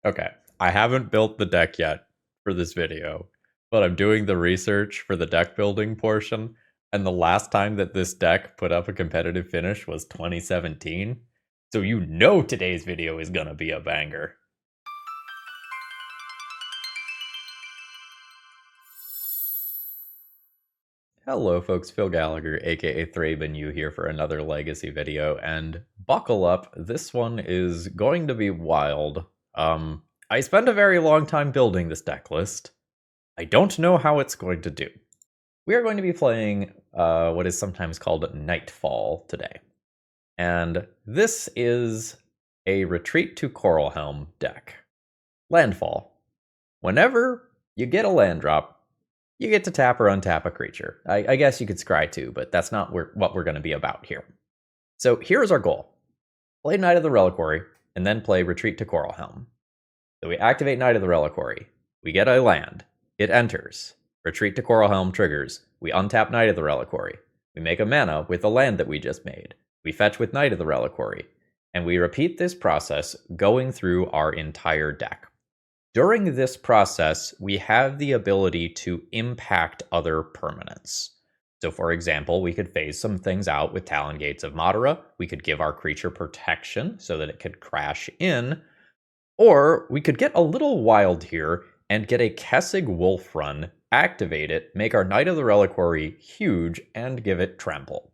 Okay, I haven't built the deck yet for this video, but I'm doing the research for the deck building portion, and the last time that this deck put up a competitive finish was 2017, so you know today's video is gonna be a banger. Hello folks, Phil Gallagher, aka ThrabenU here for another Legacy video, and buckle up, this one is going to be wild. I spent a very long time building this deck list. I don't know how it's going to do. We are going to be playing what is sometimes called Knightfall today. And this is a Retreat to Coralhelm deck. Landfall. Whenever you get a land drop, you get to tap or untap a creature. I guess you could scry too, but that's not what we're going to be about here. So here's our goal. Play Knight of the Reliquary, and then play Retreat to Coralhelm. So we activate Knight of the Reliquary. We get a land. It enters. Retreat to Coralhelm triggers. We untap Knight of the Reliquary. We make a mana with the land that we just made. We fetch with Knight of the Reliquary. And we repeat this process going through our entire deck. During this process, we have the ability to impact other permanents. So for example, we could phase some things out with Talon Gates of Madara. We could give our creature protection so that it could crash in. Or we could get a little wild here and get a Kessig Wolf Run, activate it, make our Knight of the Reliquary huge, and give it trample.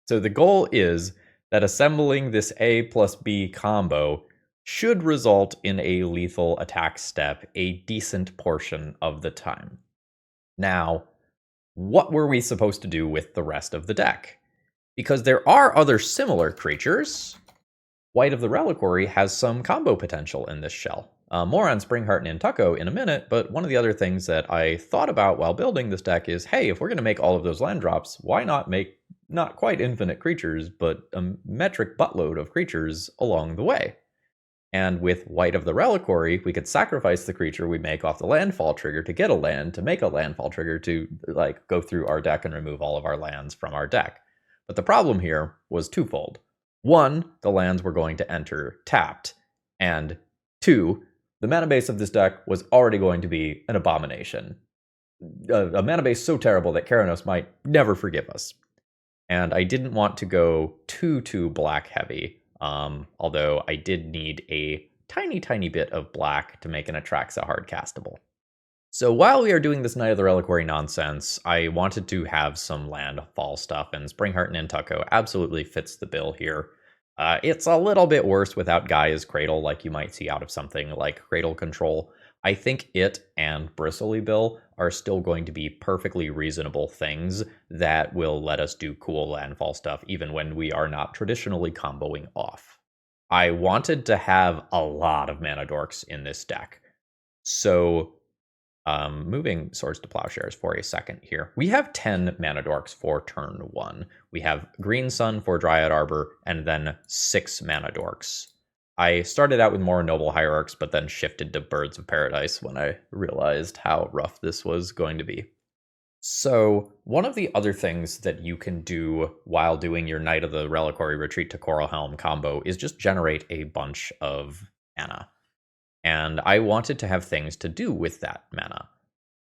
So the goal is that assembling this A plus B combo should result in a lethal attack step a decent portion of the time. Now, what were we supposed to do with the rest of the deck? Because there are other similar creatures, White of the Reliquary has some combo potential in this shell. More on Springheart and Nantucko in a minute, but one of the other things that I thought about while building this deck is, hey, if we're going to make all of those land drops, why not make not quite infinite creatures, but a metric buttload of creatures along the way? And with White of the Reliquary, we could sacrifice the creature we make off the landfall trigger to get a land, to make a landfall trigger to go through our deck and remove all of our lands from our deck. But the problem here was twofold. One, the lands were going to enter tapped, and two, the mana base of this deck was already going to be an abomination. A mana base so terrible that Keranos might never forgive us. And I didn't want to go too black heavy, although I did need a tiny bit of black to make an Atraxa hard castable. So while we are doing this Knight of the Reliquary nonsense, I wanted to have some landfall stuff, and Springheart and Nantucko absolutely fits the bill here. It's a little bit worse without Gaia's Cradle, like you might see out of something like Cradle Control. I think it and Bristly Bill are still going to be perfectly reasonable things that will let us do cool landfall stuff, even when we are not traditionally comboing off. I wanted to have a lot of mana dorks in this deck, so moving Swords to Plowshares for a second here. We have 10 mana dorks for turn 1. We have Green Sun for Dryad Arbor, and then 6 mana dorks. I started out with more Noble Hierarchs, but then shifted to Birds of Paradise when I realized how rough this was going to be. So, one of the other things that you can do while doing your Knight of the Reliquary Retreat to Coralhelm combo is just generate a bunch of mana. And I wanted to have things to do with that mana.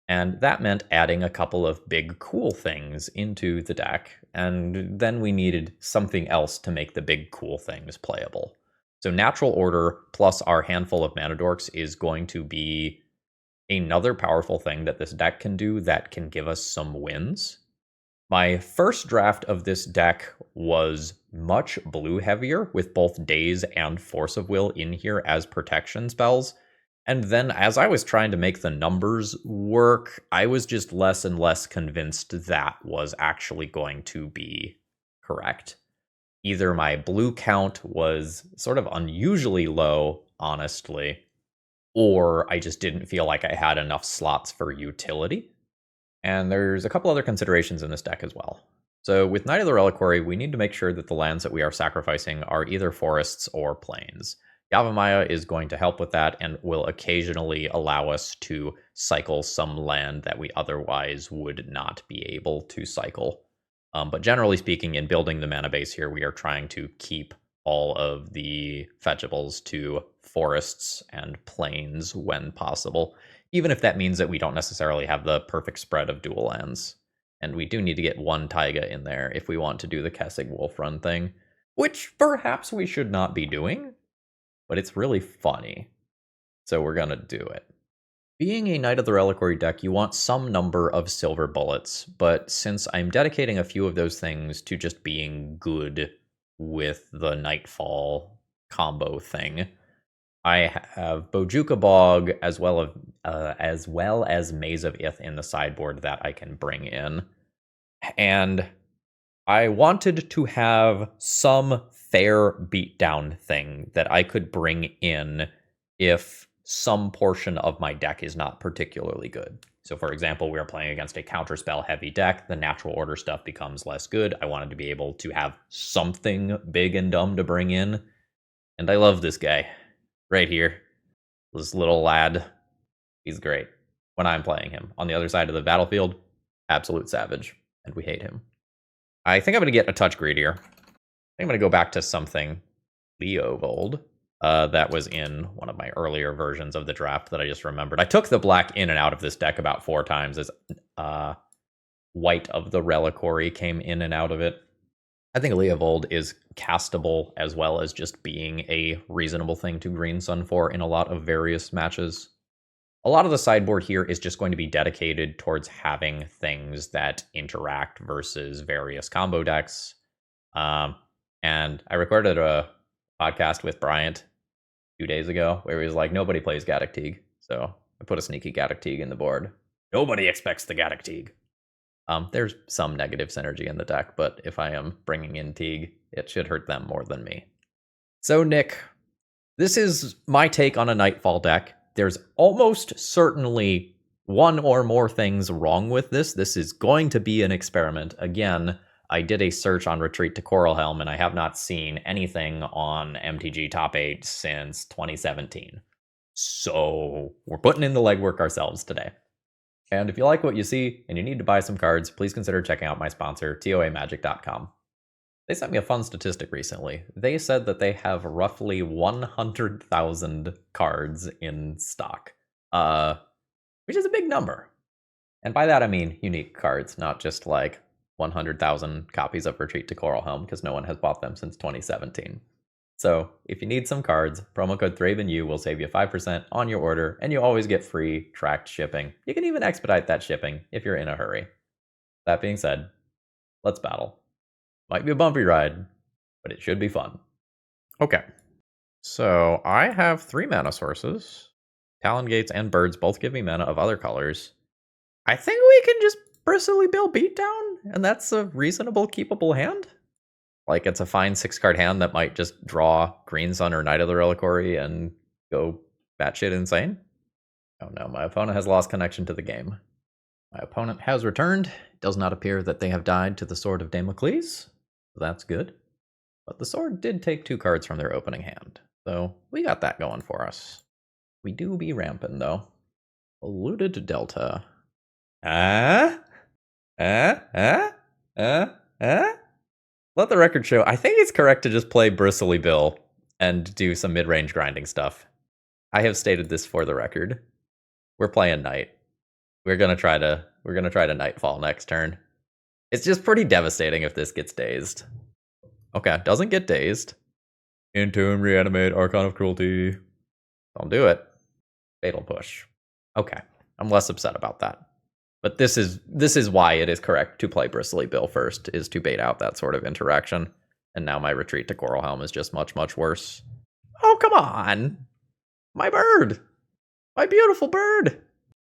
And that meant adding a couple of big cool things into the deck, and then we needed something else to make the big cool things playable. So Natural Order plus our handful of mana dorks is going to be another powerful thing that this deck can do that can give us some wins. My first draft of this deck was much blue heavier, with both Daze and Force of Will in here as protection spells. And then as I was trying to make the numbers work, I was just less and less convinced that was actually going to be correct. Either my blue count was sort of unusually low, honestly, or I just didn't feel like I had enough slots for utility. And there's a couple other considerations in this deck as well. So with Knight of the Reliquary, we need to make sure that the lands that we are sacrificing are either forests or plains. Yavimaya is going to help with that and will occasionally allow us to cycle some land that we otherwise would not be able to cycle. But generally speaking, in building the mana base here, we are trying to keep all of the fetchables to forests and plains when possible, even if that means that we don't necessarily have the perfect spread of dual lands. And we do need to get one taiga in there if we want to do the Kessig Wolf Run thing, which perhaps we should not be doing, but it's really funny. So we're gonna do it. Being a Knight of the Reliquary deck, you want some number of silver bullets, but since I'm dedicating a few of those things to just being good with the Knightfall combo thing, I have Bojuka Bog as well as Maze of Ith in the sideboard that I can bring in. And I wanted to have some fair beatdown thing that I could bring in if some portion of my deck is not particularly good. So for example, we are playing against a counterspell heavy deck. The natural order stuff becomes less good. I wanted to be able to have something big and dumb to bring in. And I love this guy right here. This little lad. He's great when I'm playing him. On the other side of the battlefield, absolute savage. And we hate him. I think I'm going to get a touch greedier. I think I'm going to go back to something Leovold. That was in one of my earlier versions of the draft that I just remembered. I took the black in and out of this deck about 4 times as White of the Reliquary came in and out of it. I think Leovold is castable as well as just being a reasonable thing to green sun for in a lot of various matches. A lot of the sideboard here is just going to be dedicated towards having things that interact versus various combo decks. And I recorded a podcast with Bryant 2 days ago where he was like, nobody plays Gaddock Teague. So I put a sneaky Gaddock Teague in the board. Nobody expects the Gaddock Teague. There's some negative synergy in the deck, but if I am bringing in Teague, it should hurt them more than me. So Nick, this is my take on a Knightfall deck. There's almost certainly one or more things wrong with this. This is going to be an experiment. Again, I did a search on Retreat to Coralhelm, and I have not seen anything on MTG Top 8 since 2017. So we're putting in the legwork ourselves today. And if you like what you see and you need to buy some cards, please consider checking out my sponsor, TOAMagic.com. They sent me a fun statistic recently. They said that they have roughly 100,000 cards in stock, which is a big number. And by that I mean unique cards, not just like 100,000 copies of Retreat to Coralhelm, because no one has bought them since 2017. So if you need some cards, promo code ThrabenU will save you 5% on your order, and you always get free tracked shipping. You can even expedite that shipping if you're in a hurry. That being said, let's battle. Might be a bumpy ride, but it should be fun. Okay, so I have 3 mana sources. Talon Gates and Birds both give me mana of other colors. I think we can just Bristly Bill Beatdown, and that's a reasonable, keepable hand. Like, it's a fine 6-card hand that might just draw Green Sun or Knight of the Reliquary and go batshit insane. Oh no, my opponent has lost connection to the game. My opponent has returned. It does not appear that they have died to the Sword of Damocles. So that's good. But the sword did take 2 cards from their opening hand. So we got that going for us. We do be ramping, though. Eluded Delta. Let the record show, I think it's correct to just play Bristly Bill and do some mid-range grinding stuff. I have stated this for the record. We're playing Knight. We're gonna try to Knightfall next turn. It's just pretty devastating if this gets dazed. Okay, doesn't get dazed. Entomb, Reanimate, Archon of Cruelty. Don't do it. Fatal Push. Okay, I'm less upset about that. But this is why it is correct to play Bristly Bill first, is to bait out that sort of interaction. And now my Retreat to Coralhelm is just much, much worse. Oh, come on! My bird! My beautiful bird!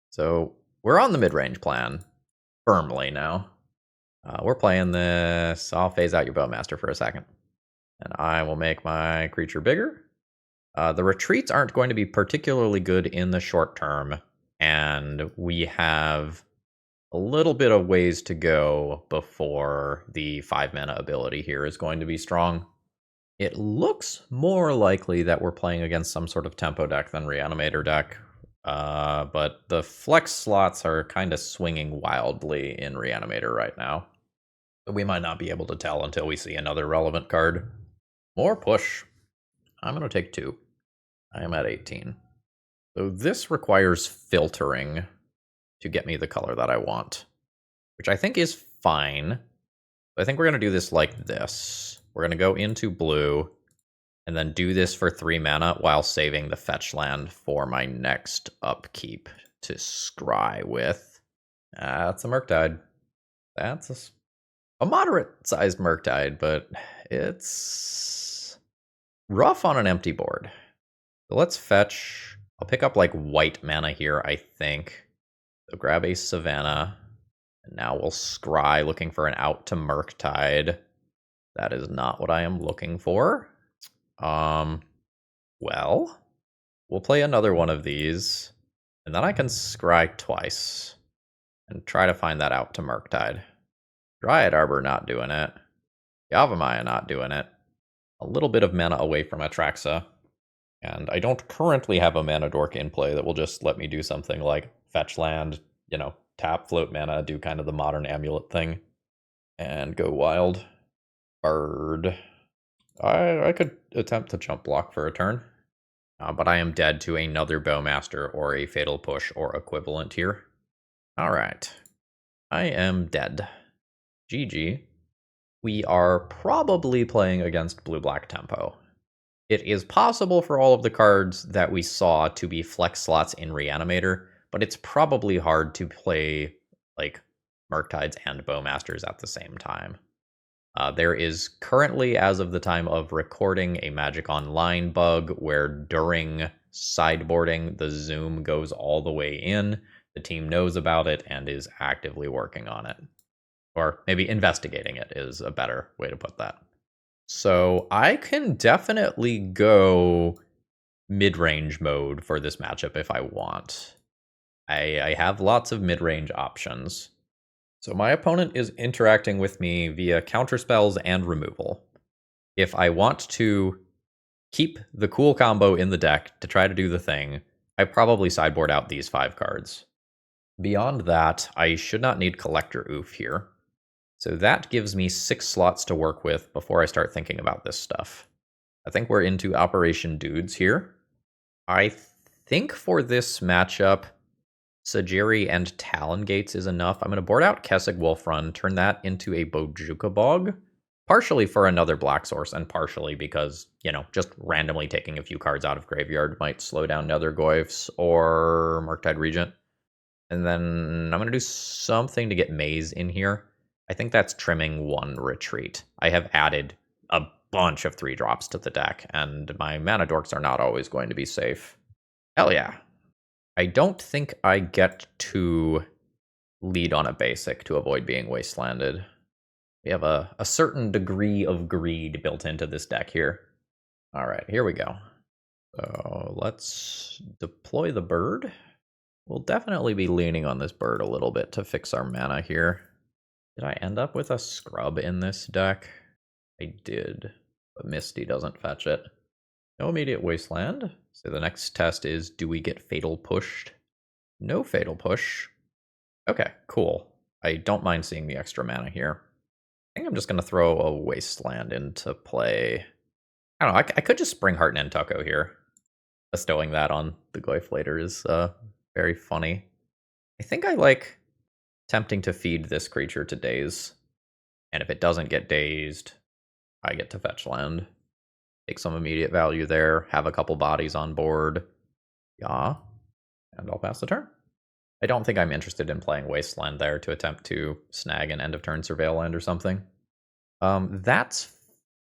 So, we're on the mid-range plan. Firmly now. We're playing this. I'll phase out your Bowmaster for a second. And I will make my creature bigger. The retreats aren't going to be particularly good in the short term. And we have a little bit of ways to go before the 5-mana ability here is going to be strong. It looks more likely that we're playing against some sort of tempo deck than Reanimator deck. But the flex slots are kind of swinging wildly in Reanimator right now. We might not be able to tell until we see another relevant card. More push. I'm going to take 2. I am at 18. So this requires filtering to get me the color that I want, which I think is fine. I think we're going to do this like this. We're going to go into blue and then do this for 3 mana while saving the fetch land for my next upkeep to scry with. That's a Murktide. That's a moderate-sized Murktide, but it's rough on an empty board. So let's fetch. I'll pick up like white mana here, I think. So grab a Savannah. And now we'll scry looking for an out to Murktide. That is not what I am looking for. Well, we'll play another one of these. And then I can scry twice. And try to find that out to Murktide. Dryad Arbor not doing it. Yavimaya not doing it. A little bit of mana away from Atraxa. And I don't currently have a mana dork in play that will just let me do something like fetch land, you know, tap, float mana, do kind of the modern amulet thing, and go wild. Bird. I could attempt to jump block for a turn, but I am dead to another Bowmaster or a Fatal Push or equivalent here. Alright. I am dead. GG. We are probably playing against blue-black tempo. It is possible for all of the cards that we saw to be flex slots in Reanimator, but it's probably hard to play like Murktides and Bowmasters at the same time. There is currently, as of the time of recording, a Magic Online bug where during sideboarding, the zoom goes all the way in. The team knows about it and is actively working on it. Or maybe investigating it is a better way to put that. So I can definitely go mid-range mode for this matchup if I want. I have lots of mid-range options. So my opponent is interacting with me via counterspells and removal. If I want to keep the cool combo in the deck to try to do the thing, I probably sideboard out these 5 cards. Beyond that, I should not need Collector Oof here. So that gives me 6 slots to work with before I start thinking about this stuff. I think we're into Operation Dudes here. I think for this matchup, Sajiri and Talon Gates is enough. I'm going to board out Kessig Wolf Run, turn that into a Bojuka Bog, partially for another black source and partially because, you know, just randomly taking a few cards out of graveyard might slow down Nethergoyfs or Murktide Regent. And then I'm going to do something to get Maze in here. I think that's trimming 1 retreat. I have added a bunch of 3-drops to the deck, and my mana dorks are not always going to be safe. Hell yeah. I don't think I get to lead on a basic to avoid being wastelanded. We have a certain degree of greed built into this deck here. All right, here we go. So let's deploy the bird. We'll definitely be leaning on this bird a little bit to fix our mana here. Did I end up with a scrub in this deck? I did, but Misty doesn't fetch it. No immediate wasteland. So the next test is, do we get fatal pushed? No fatal push. Okay, cool. I don't mind seeing the extra mana here. I think I'm just going to throw a wasteland into play. I don't know, I could just Spring Heart Nantuko here. Bestowing that on the Goyf later is very funny. I think I like attempting to feed this creature to daze. And if it doesn't get dazed, I get to fetch land. Take some immediate value there, have a couple bodies on board. Yeah, and I'll pass the turn. I don't think I'm interested in playing Wasteland there to attempt to snag an end-of-turn Surveil land or something. That's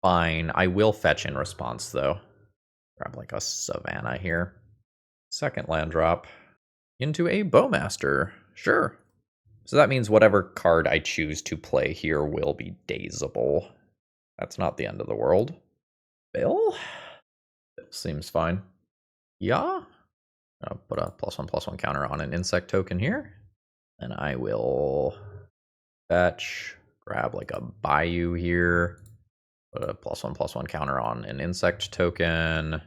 fine. I will fetch in response, though. Grab like a Savannah here. Second land drop into a Bowmaster. Sure. So that means whatever card I choose to play here will be dazable. That's not the end of the world. Bill? Bill seems fine. Yeah? I'll put a +1/+1 counter on an insect token here. And I will fetch, grab like a Bayou here. Put a +1/+1 counter on an insect token.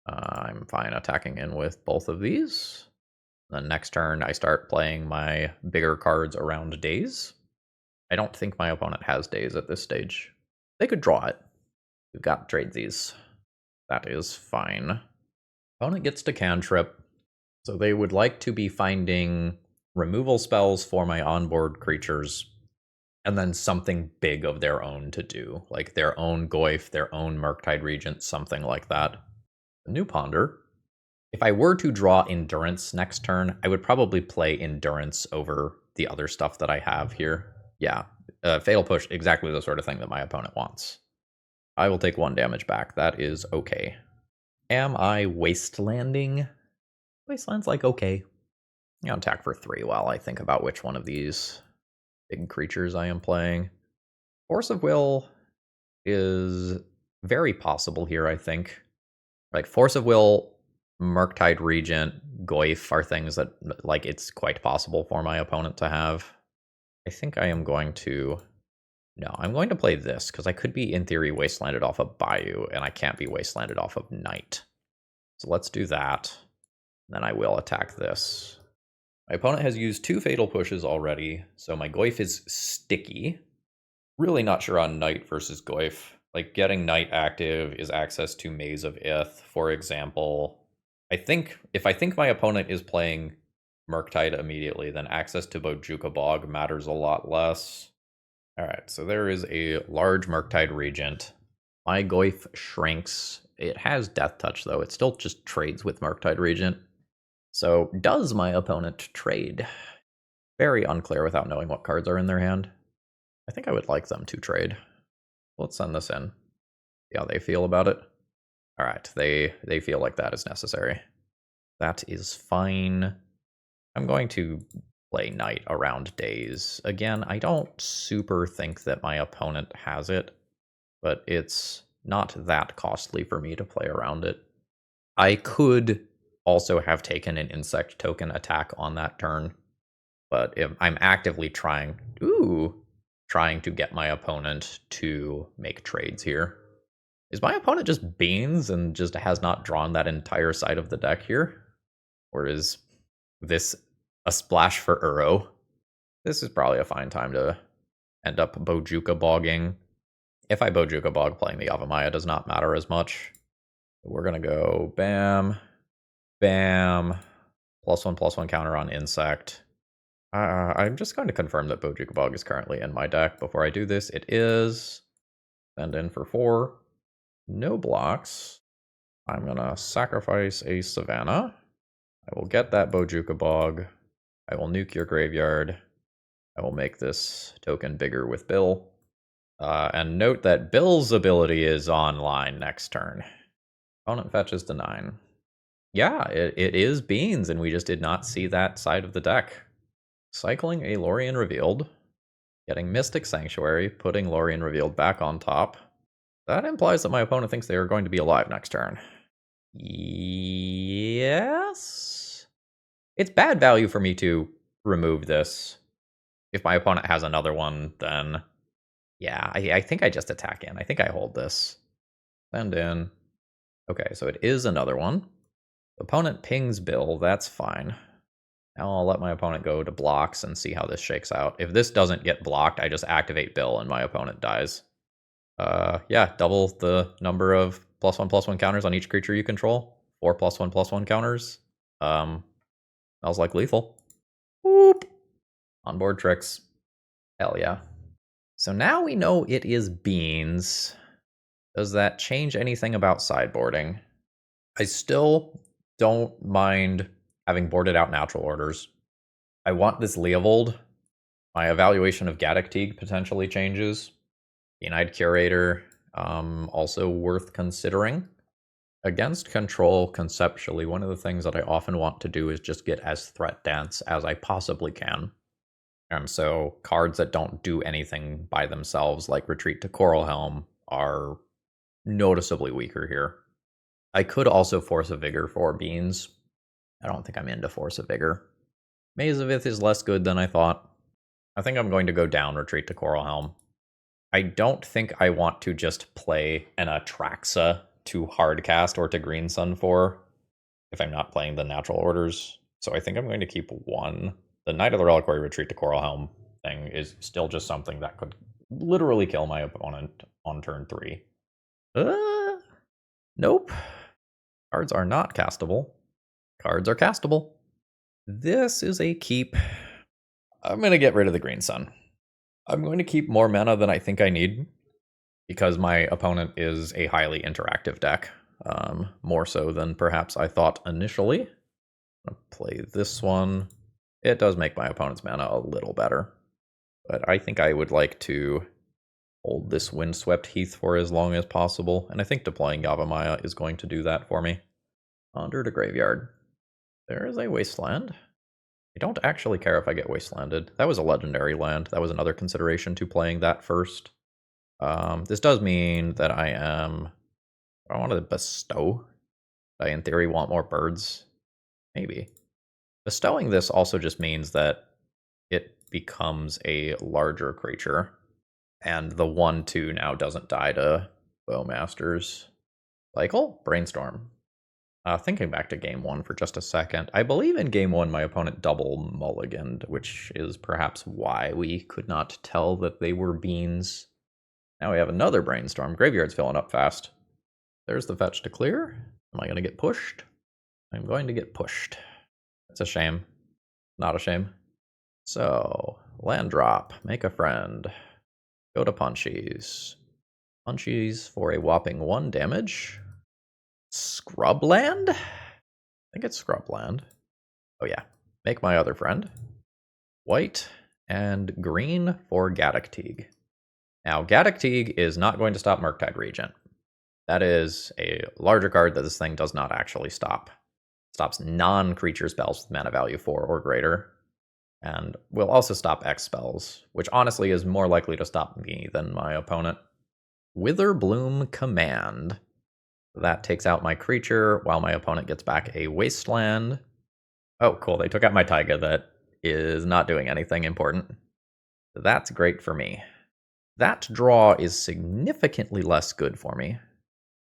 I'm fine attacking in with both of these. Then next turn, I start playing my bigger cards around Daze. I don't think my opponent has Daze at this stage. They could draw it. We've got tradesies. That is fine. Opponent gets to cantrip, so they would like to be finding removal spells for my onboard creatures, and then something big of their own to do, like their own Goyf, their own Murktide Regent, something like that. A new Ponder. If I were to draw Endurance next turn, I would probably play Endurance over the other stuff that I have here. Yeah, Fatal Push, exactly the sort of thing that my opponent wants. I will take 1 damage back. That is okay. Am I Wastelanding? Wasteland's like okay. I'll attack for 3 while I think about which one of these big creatures I am playing. Force of Will is very possible here, I think. Like, Force of Will, Murktide Regent, Goyf are things that, like, it's quite possible for my opponent to have. I think I am going to... No, I'm going to play this, because I could be, in theory, Wastelanded off of Bayou, and I can't be Wastelanded off of Knight. So let's do that. Then I will attack this. My opponent has used 2 Fatal Pushes already, so my Goyf is sticky. Really not sure on Knight versus Goyf. Like, getting Knight active is access to Maze of Ith, for example. If I think my opponent is playing Murktide immediately, then access to Bojuka Bog matters a lot less. Alright, so there is a large Murktide Regent. My Goyf shrinks. It has Death Touch, though. It still just trades with Murktide Regent. So, does my opponent trade? Very unclear without knowing what cards are in their hand. I think I would like them to trade. Let's send this in. See how they feel about it. Alright, they feel like that is necessary. That is fine. I'm going to play Knight around Daze. Again, I don't super think that my opponent has it, but it's not that costly for me to play around it. I could also have taken an insect token attack on that turn, but if I'm actively trying to get my opponent to make trades here. Is my opponent just beans and just has not drawn that entire side of the deck here? Or is this a splash for Uro? This is probably a fine time to end up Bojuka Bogging. If I Bojuka Bog, playing the Yavimaya does not matter as much. We're going to go bam, bam, +1/+1 counter on insect. I'm just going to confirm that Bojuka Bog is currently in my deck. Before I do this, it is. Send in for 4. No blocks. I'm going to sacrifice a Savannah. I will get that Bojuka Bog. I will nuke your graveyard. I will make this token bigger with Bill. And note that Bill's ability is online next turn. Opponent fetches to 9. Yeah, it is beans, and we just did not see that side of the deck. Cycling a Lorien Revealed, getting Mystic Sanctuary, putting Lorien Revealed back on top. That implies that my opponent thinks they are going to be alive next turn. Yes? It's bad value for me to remove this. If my opponent has another one, then yeah, I think I just attack in. I think I hold this. Send in. Okay, so it is another one. Opponent pings Bill, that's fine. Now I'll let my opponent go to blocks and see how this shakes out. If this doesn't get blocked, I just activate Bill and my opponent dies. Yeah, double the number of +1/+1 counters on each creature you control. 4 +1/+1 counters. Smells like lethal. Whoop. Onboard tricks. Hell yeah. So now we know it is beans. Does that change anything about sideboarding? I still don't mind having boarded out natural orders. I want this Leovold. My evaluation of Gaddock Teague potentially changes. Keen-Eyed Curator, also worth considering. Against control, conceptually, one of the things that I often want to do is just get as threat dense as I possibly can. And so cards that don't do anything by themselves, like Retreat to Coralhelm, are noticeably weaker here. I could also Force of Vigor for beans. I don't think I'm into Force of Vigor. Maze of Ith is less good than I thought. I think I'm going to go down Retreat to Coralhelm. I don't think I want to just play an Atraxa to hardcast or to Green Sun for if I'm not playing the natural orders. So I think I'm going to keep 1. The Knight of the Reliquary Retreat to Coralhelm thing is still just something that could literally kill my opponent on turn 3. Nope. Cards are not castable. Cards are castable. This is a keep. I'm going to get rid of the Green Sun. I'm going to keep more mana than I think I need because my opponent is a highly interactive deck. More so than perhaps I thought initially. I'm going to play this one. It does make my opponent's mana a little better. But I think I would like to hold this Windswept Heath for as long as possible. And I think deploying Yavimaya is going to do that for me. Under the graveyard. There is a Wasteland. I don't actually care if I get Wastelanded. That was a legendary land. That was another consideration to playing that first. This does mean that I wanted to bestow. I, in theory, want more birds. Maybe. Bestowing this also just means that it becomes a larger creature. And the 1/2 now doesn't die to Bowmasters. Cycle? Brainstorm. Thinking back to game 1 for just a second, I believe in game 1 my opponent double mulliganed, which is perhaps why we could not tell that they were beans. Now we have another brainstorm. Graveyard's filling up fast. There's the fetch to clear. Am I going to get pushed? I'm going to get pushed. It's a shame. Not a shame. So, land drop, make a friend. Go to Punchies. Punchies for a whopping 1 damage. Scrubland? I think it's Scrubland. Oh yeah. Make my other friend. White and green for Gaddock Teeg. Now, Gaddock Teeg is not going to stop Murktide Regent. That is a larger card that this thing does not actually stop. It stops non-creature spells with mana value 4 or greater. And will also stop X spells, which honestly is more likely to stop me than my opponent. Witherbloom Command. That takes out my creature while my opponent gets back a Wasteland. Oh, cool. They took out my Taiga that is not doing anything important. That's great for me. That draw is significantly less good for me.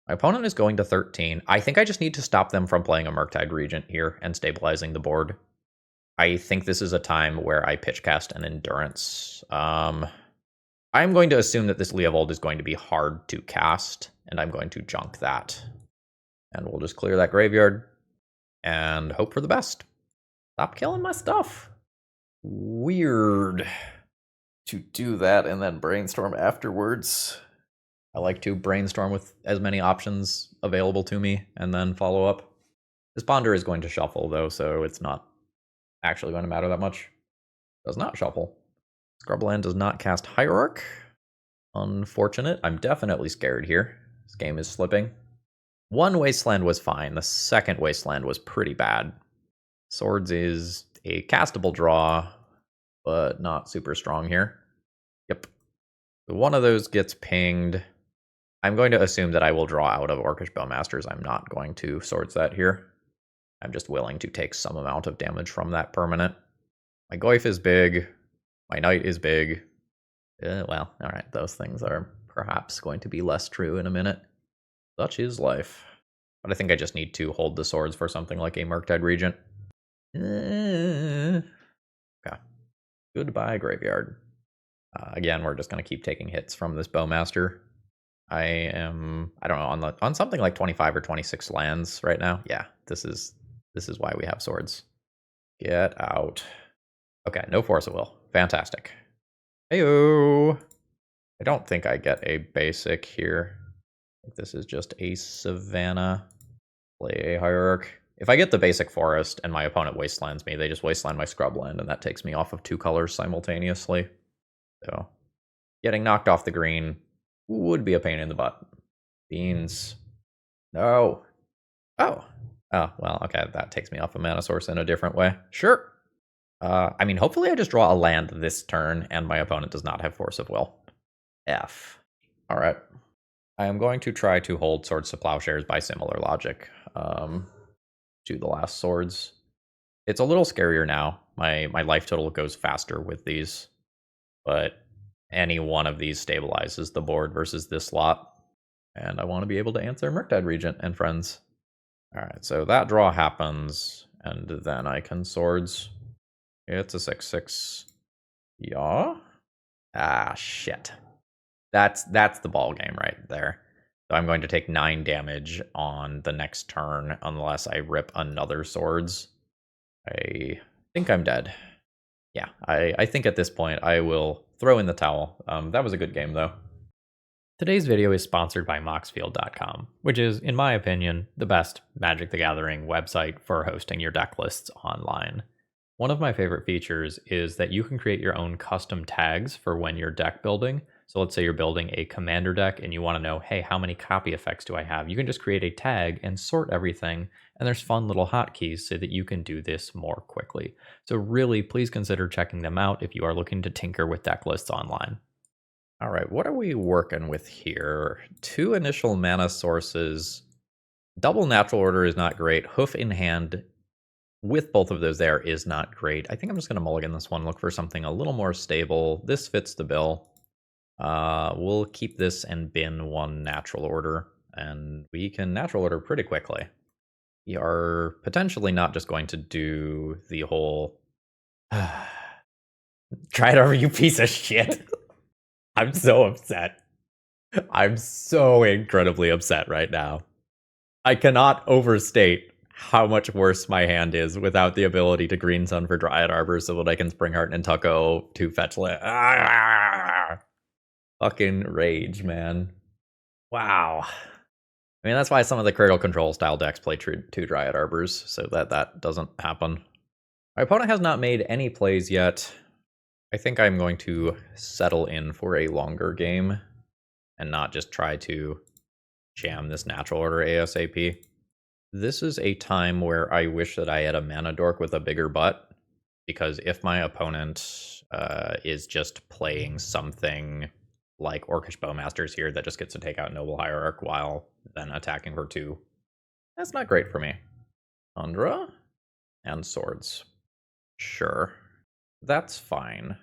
My opponent is going to 13. I think I just need to stop them from playing a Murktide Regent here and stabilizing the board. I think this is a time where I pitchcast an Endurance. I'm going to assume that this Leovold is going to be hard to cast, and I'm going to junk that. And we'll just clear that graveyard and hope for the best. Stop killing my stuff. Weird to do that and then brainstorm afterwards. I like to brainstorm with as many options available to me and then follow up. This Ponder is going to shuffle, though, so it's not actually going to matter that much. Does not shuffle. Scrubland does not cast Hierarch. Unfortunate. I'm definitely scared here. This game is slipping. One Wasteland was fine. The second Wasteland was pretty bad. Swords is a castable draw, but not super strong here. Yep. One of those gets pinged. I'm going to assume that I will draw out of Orcish Bowmasters. I'm not going to Swords that here. I'm just willing to take some amount of damage from that permanent. My Goyf is big. My Knight is big. Well, alright, those things are perhaps going to be less true in a minute. Such is life. But I think I just need to hold the swords for something like a Murktide Regent. Okay. Goodbye, graveyard. Again, we're just going to keep taking hits from this Bowmaster. I don't know, on something like 25 or 26 lands right now. Yeah, this is why we have swords. Get out. Okay, no Force of Will. Fantastic. Heyo. I don't think I get a basic here. I think this is just a Savannah. Play a Hierarch. If I get the basic forest and my opponent wastelands me, they just wasteland my Scrubland, and that takes me off of 2 colors simultaneously. So, getting knocked off the green would be a pain in the butt. Beans. No. Oh. Oh, well, okay, that takes me off a mana source in a different way. Sure. I mean, hopefully I just draw a land this turn, and my opponent does not have Force of Will. F. Alright. I am going to try to hold Swords to Plowshares by similar logic to the last Swords. It's a little scarier now. My life total goes faster with these, but any one of these stabilizes the board versus this lot, and I want to be able to answer Murktide Regent and friends. Alright, so that draw happens, and then I can Swords. It's a 6/6. Yeah. Ah, shit. That's the ball game right there. So I'm going to take 9 damage on the next turn unless I rip another swords. I think I'm dead. Yeah, I think at this point I will throw in the towel. That was a good game, though. Today's video is sponsored by Moxfield.com, which is, in my opinion, the best Magic the Gathering website for hosting your deck lists online. One of my favorite features is that you can create your own custom tags for when you're deck building. So let's say you're building a commander deck and you want to know, hey, how many copy effects do I have? You can just create a tag and sort everything, and there's fun little hotkeys so that you can do this more quickly. So really, please consider checking them out if you are looking to tinker with deck lists online. All right, what are we working with here? 2 initial mana sources. Double natural order is not great. Hoof in hand with both of those there is not great. I think I'm just going to mulligan this one, look for something a little more stable. This fits the bill. We'll keep this and bin 1 natural order, and we can natural order pretty quickly. We are potentially not just going to do the whole... Try it over, you piece of shit! I'm so upset. I'm so incredibly upset right now. I cannot overstate how much worse my hand is without the ability to Green Sun for Dryad Arbor so that I can Springheart and Tucko to fetch land. Fucking rage, man. Wow. I mean, that's why some of the Cradle Control style decks play 2 Dryad Arbors, so that doesn't happen. My opponent has not made any plays yet. I think I'm going to settle in for a longer game and not just try to jam this natural order ASAP. This is a time where I wish that I had a mana dork with a bigger butt, because if my opponent is just playing something like Orcish Bowmasters here that just gets to take out Noble Hierarch while then attacking for 2, that's not great for me. Undra and swords. Sure. That's fine.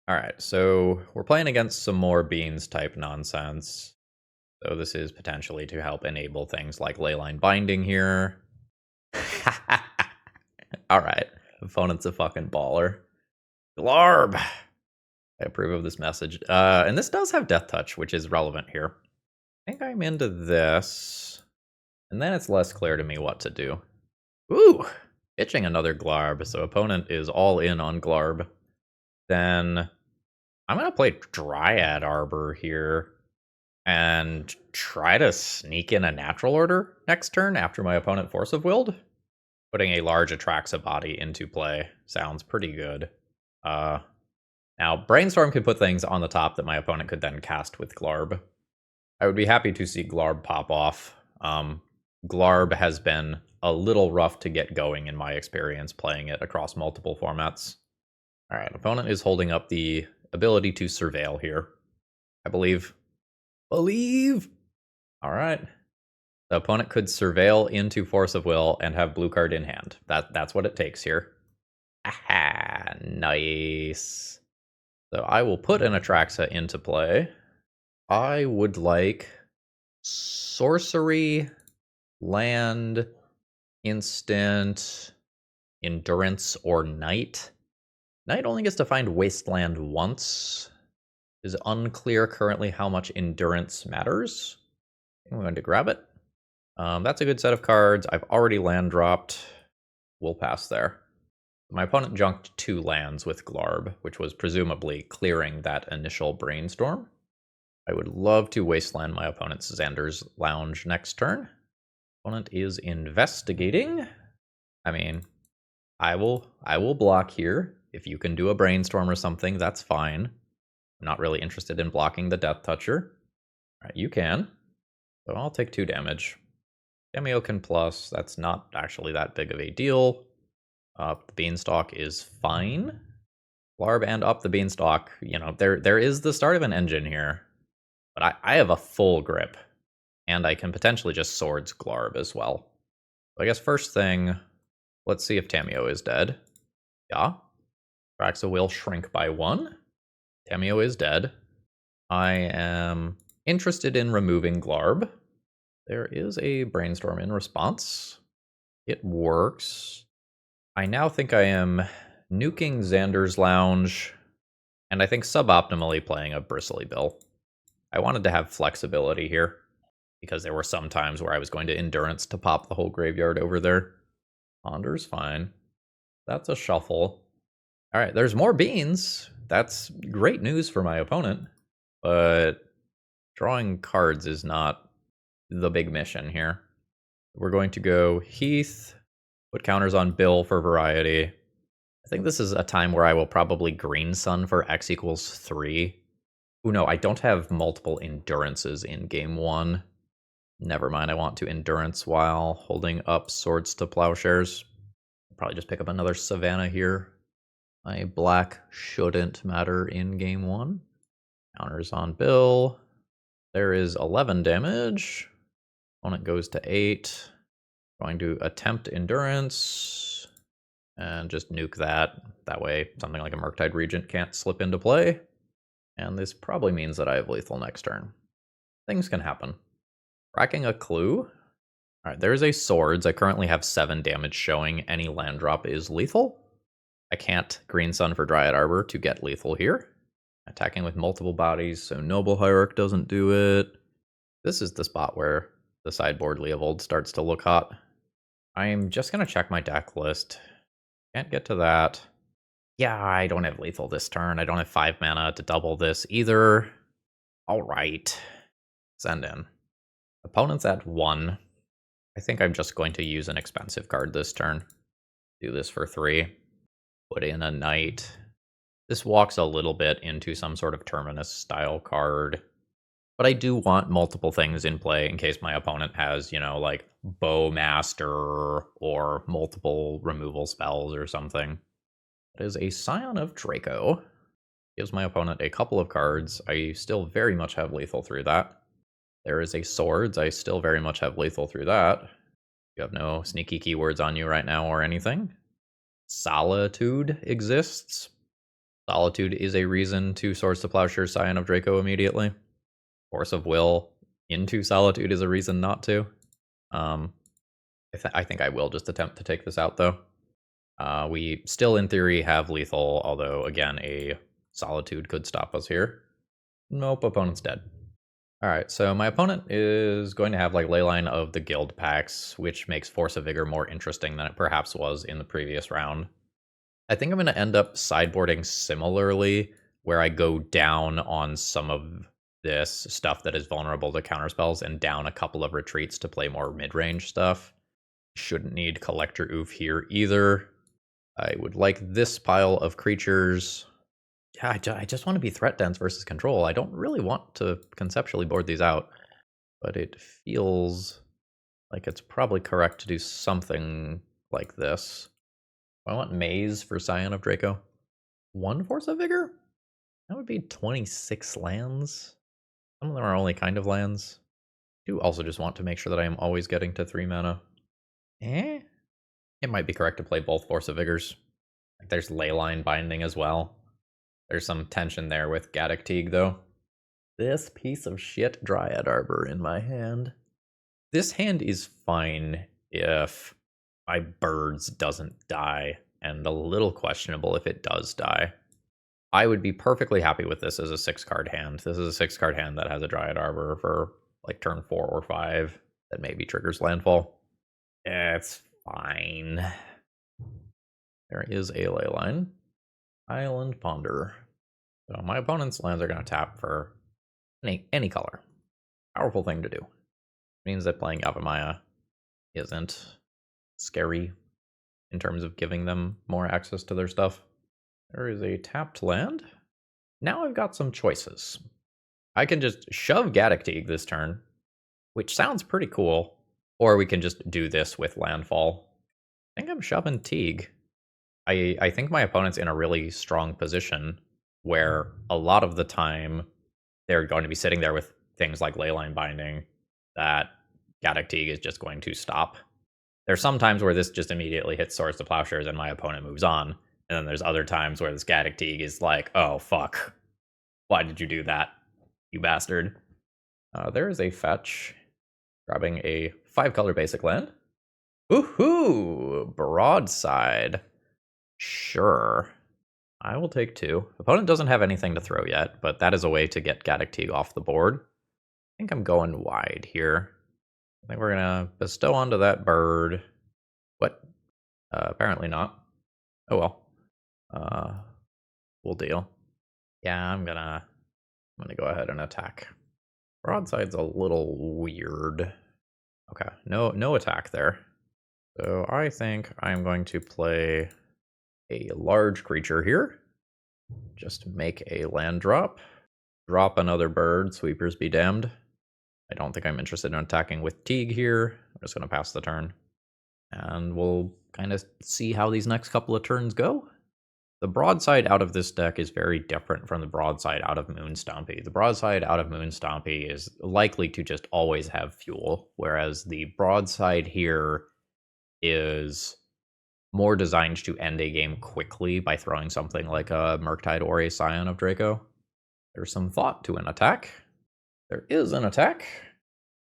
Alright, so we're playing against some more beans type nonsense. So this is potentially to help enable things like Leyline Binding here. Alright, opponent's a fucking baller. Glarb! I approve of this message. And this does have Death Touch, which is relevant here. I think I'm into this. And then it's less clear to me what to do. Ooh! Itching another Glarb, so opponent is all in on Glarb. Then I'm going to play Dryad Arbor here and try to sneak in a natural order next turn after my opponent Force of Willed. Putting a large Atraxa body into play sounds pretty good. Now, Brainstorm could put things on the top that my opponent could then cast with Glarb. I would be happy to see Glarb pop off. Glarb has been a little rough to get going in my experience playing it across multiple formats. Alright, opponent is holding up the ability to surveil here. I believe. Alright. The opponent could surveil into Force of Will and have blue card in hand. That's what it takes here. Aha, nice. So I will put an Atraxa into play. I would like sorcery, land, instant, endurance, or night. Knight only gets to find Wasteland once. It is unclear currently how much endurance matters. I'm going to grab it. That's a good set of cards. I've already land dropped. We'll pass there. My opponent junked 2 lands with Glarb, which was presumably clearing that initial brainstorm. I would love to wasteland my opponent's Xander's Lounge next turn. Opponent is investigating. I mean, I will block here. If you can do a brainstorm or something, that's fine. I'm not really interested in blocking the Death Toucher. All right, you can. So I'll take 2 damage. Cameo can plus. That's not actually that big of a deal. Up the Beanstalk is fine. Glarb and up the Beanstalk. You know, there is the start of an engine here. But I have a full grip. And I can potentially just swords Glarb as well. So I guess first thing, let's see if Tameo is dead. Yeah. Atraxa will shrink by 1. Tameo is dead. I am interested in removing Glarb. There is a brainstorm in response. It works. I now think I am nuking Xander's Lounge, and I think suboptimally playing a Bristly Bill. I wanted to have flexibility here. because there were some times where I was going to Endurance to pop the whole graveyard over there. Ponder's fine. That's a shuffle. All right, there's more beans. That's great news for my opponent, but drawing cards is not the big mission here. We're going to go Heath, put counters on Bill for variety. I think this is a time where I will probably Green Sun for X equals 3. Oh no, I don't have multiple Endurances in game 1. Never mind, I want to Endurance while holding up Swords to Plowshares. I'll probably just pick up another Savannah here. My black shouldn't matter in game 1. Counters on Bill. There is 11 damage. Opponent goes to 8. Going to attempt Endurance. And just nuke that. That way something like a Murktide Regent can't slip into play. And this probably means that I have lethal next turn. Things can happen. Racking a Clue. Alright, there's a Swords. I currently have 7 damage showing. Any land drop is lethal. I can't Green Sun for Dryad Arbor to get lethal here. Attacking with multiple bodies, so Noble Hierarch doesn't do it. This is the spot where the sideboard Leovold starts to look hot. I'm just going to check my deck list. Can't get to that. Yeah, I don't have lethal this turn. I don't have 5 mana to double this either. Alright. Send in. Opponent's at 1. I think I'm just going to use an expensive card this turn. Do this for 3. Put in a Knight. This walks a little bit into some sort of Terminus style card. But I do want multiple things in play in case my opponent has, you know, like Bowmaster or multiple removal spells or something. It is a Scion of Draco. Gives my opponent a couple of cards. I still very much have lethal through that. There is a Swords. I still very much have lethal through that. You have no sneaky keywords on you right now or anything. Solitude exists. Solitude is a reason to Swords to Plowshare Scion of Draco immediately. Force of Will into Solitude is a reason not to. I think I will just attempt to take this out, though. We still, in theory, have lethal, although, again, a Solitude could stop us here. Nope, opponent's dead. Alright, so my opponent is going to have, like, Leyline of the Guild packs, which makes Force of Vigor more interesting than it perhaps was in the previous round. I think I'm going to end up sideboarding similarly, where I go down on some of this stuff that is vulnerable to counterspells and down a couple of retreats to play more mid-range stuff. Shouldn't need Collector Oof here either. I would like this pile of creatures. Yeah, I just want to be threat dense versus control. I don't really want to conceptually board these out, but it feels like it's probably correct to do something like this. I want Maze for Scion of Draco. 1 Force of Vigor? That would be 26 lands. Some of them are only kind of lands. I do also just want to make sure that I am always getting to 3 mana. It might be correct to play both Force of Vigors. Like, there's Leyline Binding as well. There's some tension there with Gaddock Teague, though. This piece of shit Dryad Arbor in my hand. This hand is fine if my Birds doesn't die, and a little questionable if it does die. I would be perfectly happy with this as a 6-card hand. This is a 6-card hand that has a Dryad Arbor for like turn 4 or 5 that maybe triggers landfall. It's fine. There is a Leyline. Island Ponder. So my opponent's lands are going to tap for any color. Powerful thing to do. Means that playing Yavimaya isn't scary in terms of giving them more access to their stuff. There is a tapped land. Now I've got some choices. I can just shove Gaddock Teague this turn, which sounds pretty cool, or we can just do this with Landfall. I think I'm shoving Teague. I think my opponent's in a really strong position where a lot of the time they're going to be sitting there with things like Leyline Binding that Gaddock Teague is just going to stop. There's some times where this just immediately hits Swords to Plowshares and my opponent moves on. And then there's other times where this Gaddock Teague is like, oh, fuck. Why did you do that, you bastard? There is a fetch. Grabbing a 5-color basic land. Woohoo! Broadside. Sure. I will take 2. Opponent doesn't have anything to throw yet, but that is a way to get Gaddock Teague off the board. think I'm going wide here. I think we're gonna bestow onto that bird. What? Apparently not. Oh well. We'll deal. Yeah, I'm gonna go ahead and attack. Broadside's a little weird. Okay, no attack there. So I think I'm going to play a large creature here. Just make a land drop. Drop another bird, sweepers be damned. I don't think I'm interested in attacking with Teague here. I'm just going to pass the turn. And we'll kind of see how these next couple of turns go. The broadside out of this deck is very different from the broadside out of Moonstompy. The broadside out of Moonstompy is likely to just always have fuel, whereas the broadside here is more designed to end a game quickly by throwing something like a Murktide or a Scion of Draco. There's some thought to an attack. There is an attack.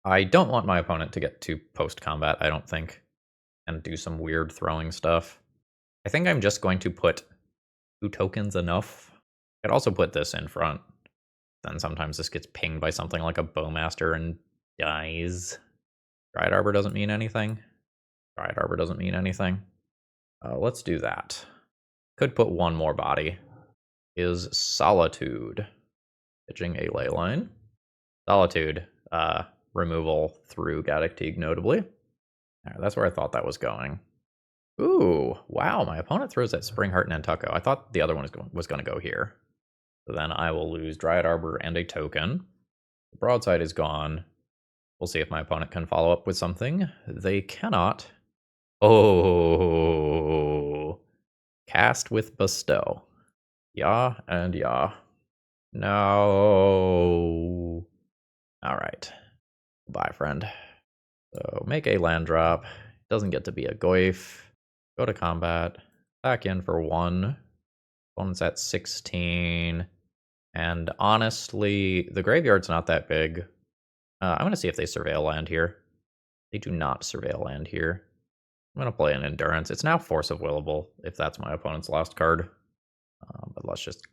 I don't want my opponent to get to post-combat, I don't think, and do some weird throwing stuff. I think I'm just going to put 2 tokens enough. I could also put this in front. Then sometimes this gets pinged by something like a Bowmaster and dies. Dryad Arbor doesn't mean anything. Dryad Arbor doesn't mean anything. Let's do that. Could put one more body. Is Solitude. Pitching a ley line. Solitude. Removal through Gaddock Teague, notably. Right, that's where I thought that was going. Ooh, wow, my opponent throws that Springheart and Nantucko. I thought the other one was going to go here. So then I will lose Dryad Arbor and a token. The broadside is gone. We'll see if my opponent can follow up with something. They cannot. Oh, cast with Bestow. Yeah and yeah. No. All right. Bye, friend. So make a land drop. Doesn't get to be a Goyf. Go to combat. Back in for 1. Opponent's at 16. And honestly, the graveyard's not that big. I'm going to see if they surveil land here. They do not surveil land here. I'm going to play an Endurance. It's now Force of Willable, if that's my opponent's last card. But let's just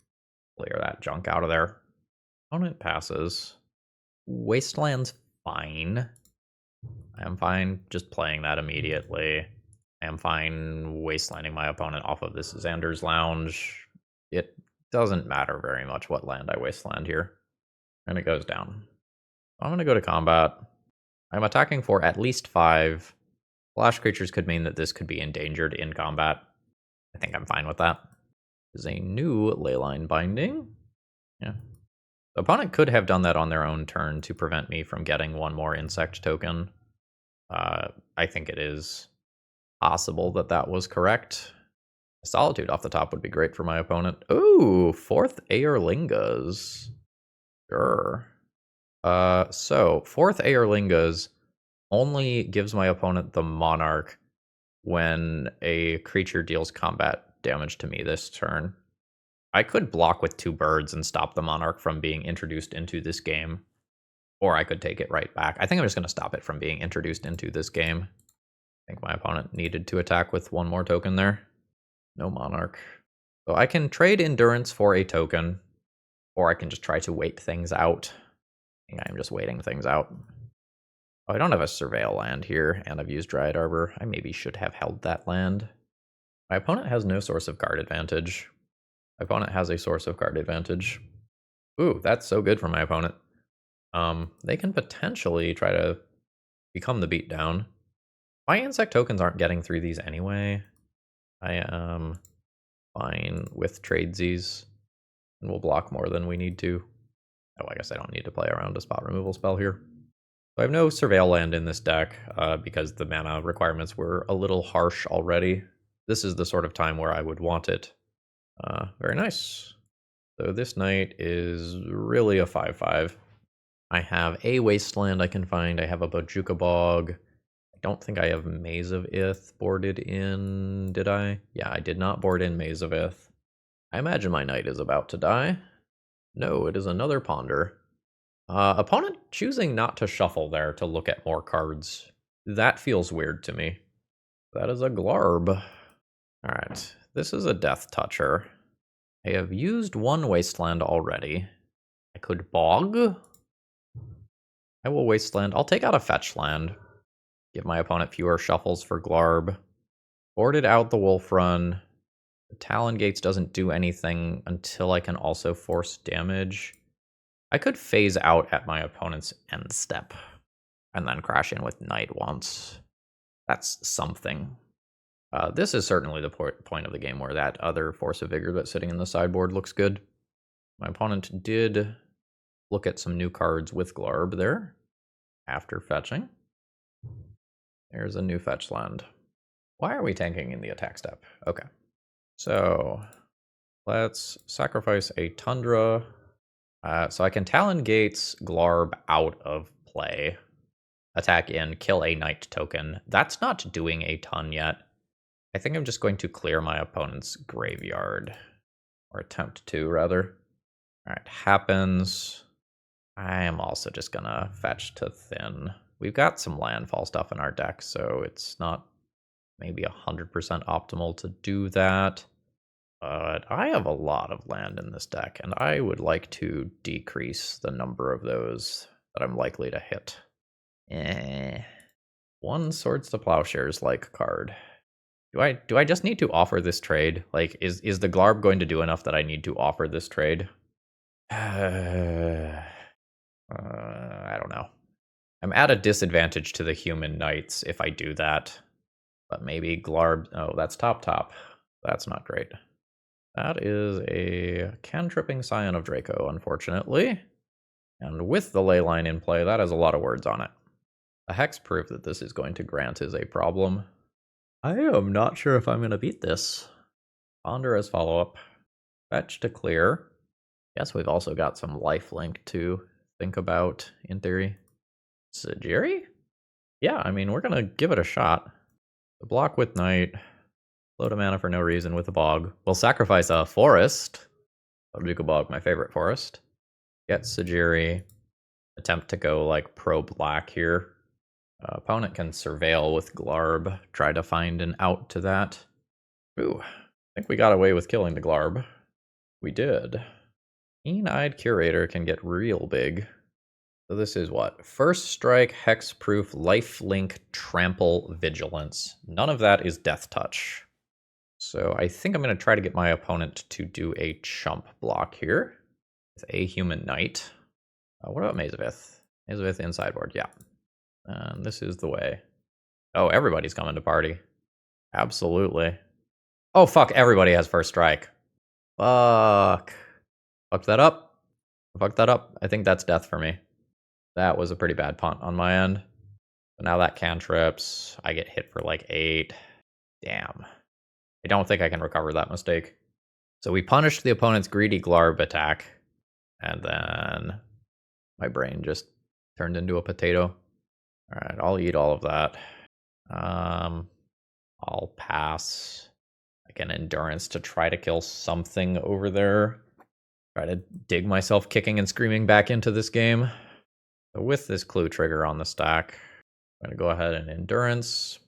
clear that junk out of there. Opponent passes. Wasteland's fine. I am fine just playing that immediately. I am fine wastelanding my opponent off of this Xander's Lounge. It doesn't matter very much what land I wasteland here. And it goes down. I'm going to go to combat. I'm attacking for at least 5. Flash creatures could mean that this could be endangered in combat. I think I'm fine with that. There's a new Leyline Binding. Yeah. The opponent could have done that on their own turn to prevent me from getting 1 more insect token. I think it is possible that that was correct. Solitude off the top would be great for my opponent. Ooh, 4th Aerlingas. Sure. So 4th Aerlingas only gives my opponent the Monarch when a creature deals combat damage to me this turn. I could block with 2 birds and stop the Monarch from being introduced into this game. Or I could take it right back. I think I'm just going to stop it from being introduced into this game. I think my opponent needed to attack with 1 more token there. No Monarch. So I can trade Endurance for a token. Or I can just try to wait things out. I think I'm just waiting things out. Oh, I don't have a Surveil land here, and I've used Dryad Arbor. I maybe should have held that land. My opponent has no source of card advantage. My opponent has a source of card advantage. Ooh, that's so good for my opponent. They can potentially try to become the beatdown. My insect tokens aren't getting through these anyway. I am fine with tradesies, and we'll block more than we need to. Oh, I guess I don't need to play around a spot removal spell here. So I have no Surveil land in this deck because the mana requirements were a little harsh already. This is the sort of time where I would want it. Very nice. So this knight is really a 5/5. I have a Wasteland I can find. I have a Bojuka Bog. I don't think I have Maze of Ith boarded in, did I? Yeah, I did not board in Maze of Ith. I imagine my knight is about to die. No, it is another Ponder. Opponent choosing not to shuffle there to look at more cards. That feels weird to me. That is a Glarb. Alright, this is a Death Toucher. I have used 1 Wasteland already. I could Bog. I will wasteland. I'll take out a fetch land. Give my opponent fewer shuffles for Glarb. Boarded out the Wolf Run. The Talon Gates doesn't do anything until I can also force damage. I could phase out at my opponent's end step and then crash in with Knight once. That's something. This is certainly the point of the game where that other Force of Vigor that's sitting in the sideboard looks good. My opponent did look at some new cards with Glarb there after fetching. There's a new fetch land. Why are we tanking in the attack step? Okay. So let's sacrifice a Tundra. So I can Talon Gates Glarb out of play. Attack in, kill a Knight token. That's not doing a ton yet. I think I'm just going to clear my opponent's graveyard. Or attempt to, rather. Alright, happens. I am also just gonna fetch to thin. We've got some landfall stuff in our deck, so it's not maybe 100% optimal to do that. But I have a lot of land in this deck, and I would like to decrease the number of those that I'm likely to hit. One Swords to Plowshares like card. Do I just need to offer this trade? Like, is the Glarb going to do enough that I need to offer this trade? I don't know. I'm at a disadvantage to the human knights if I do that. But maybe Glarb... Oh, that's top. That's not great. That is a cantripping Scion of Draco, unfortunately. And with the Leyline in play, that has a lot of words on it. A hexproof that this is going to grant is a problem. I am not sure if I'm going to beat this. Ponder as follow-up. Fetch to clear. Guess we've also got some lifelink to think about, in theory. Sajiri? Yeah, I mean, we're going to give it a shot. Block with Knight. Load a mana for no reason with a Bog. We'll sacrifice a Forest. Ojuka Bog, my favorite forest. Get Sajiri. Attempt to go, like, pro-black here. Opponent can surveil with Glarb. Try to find an out to that. Ooh, I think we got away with killing the Glarb. We did. Keen-Eyed Curator can get real big. So this is what? First Strike, Hexproof, Lifelink, Trample, Vigilance. None of that is Death Touch. So I think I'm going to try to get my opponent to do a chump block here. With a Human Knight. What about Maze of Ith? Maze of Ith in sideboard, yeah. And this is the way. Oh, everybody's coming to party. Absolutely. Oh, fuck, everybody has First Strike. Fuck. Fucked that up. Fucked that up. I think that's death for me. That was a pretty bad punt on my end. But now that cantrips. I get hit for like 8. Damn. I don't think I can recover that mistake. So we punished the opponent's greedy Glarb attack. And then my brain just turned into a potato. Alright, I'll eat all of that. I'll pass. Like an endurance to try to kill something over there. Try to dig myself kicking and screaming back into this game. So with this clue trigger on the stack, I'm going to go ahead and endurance.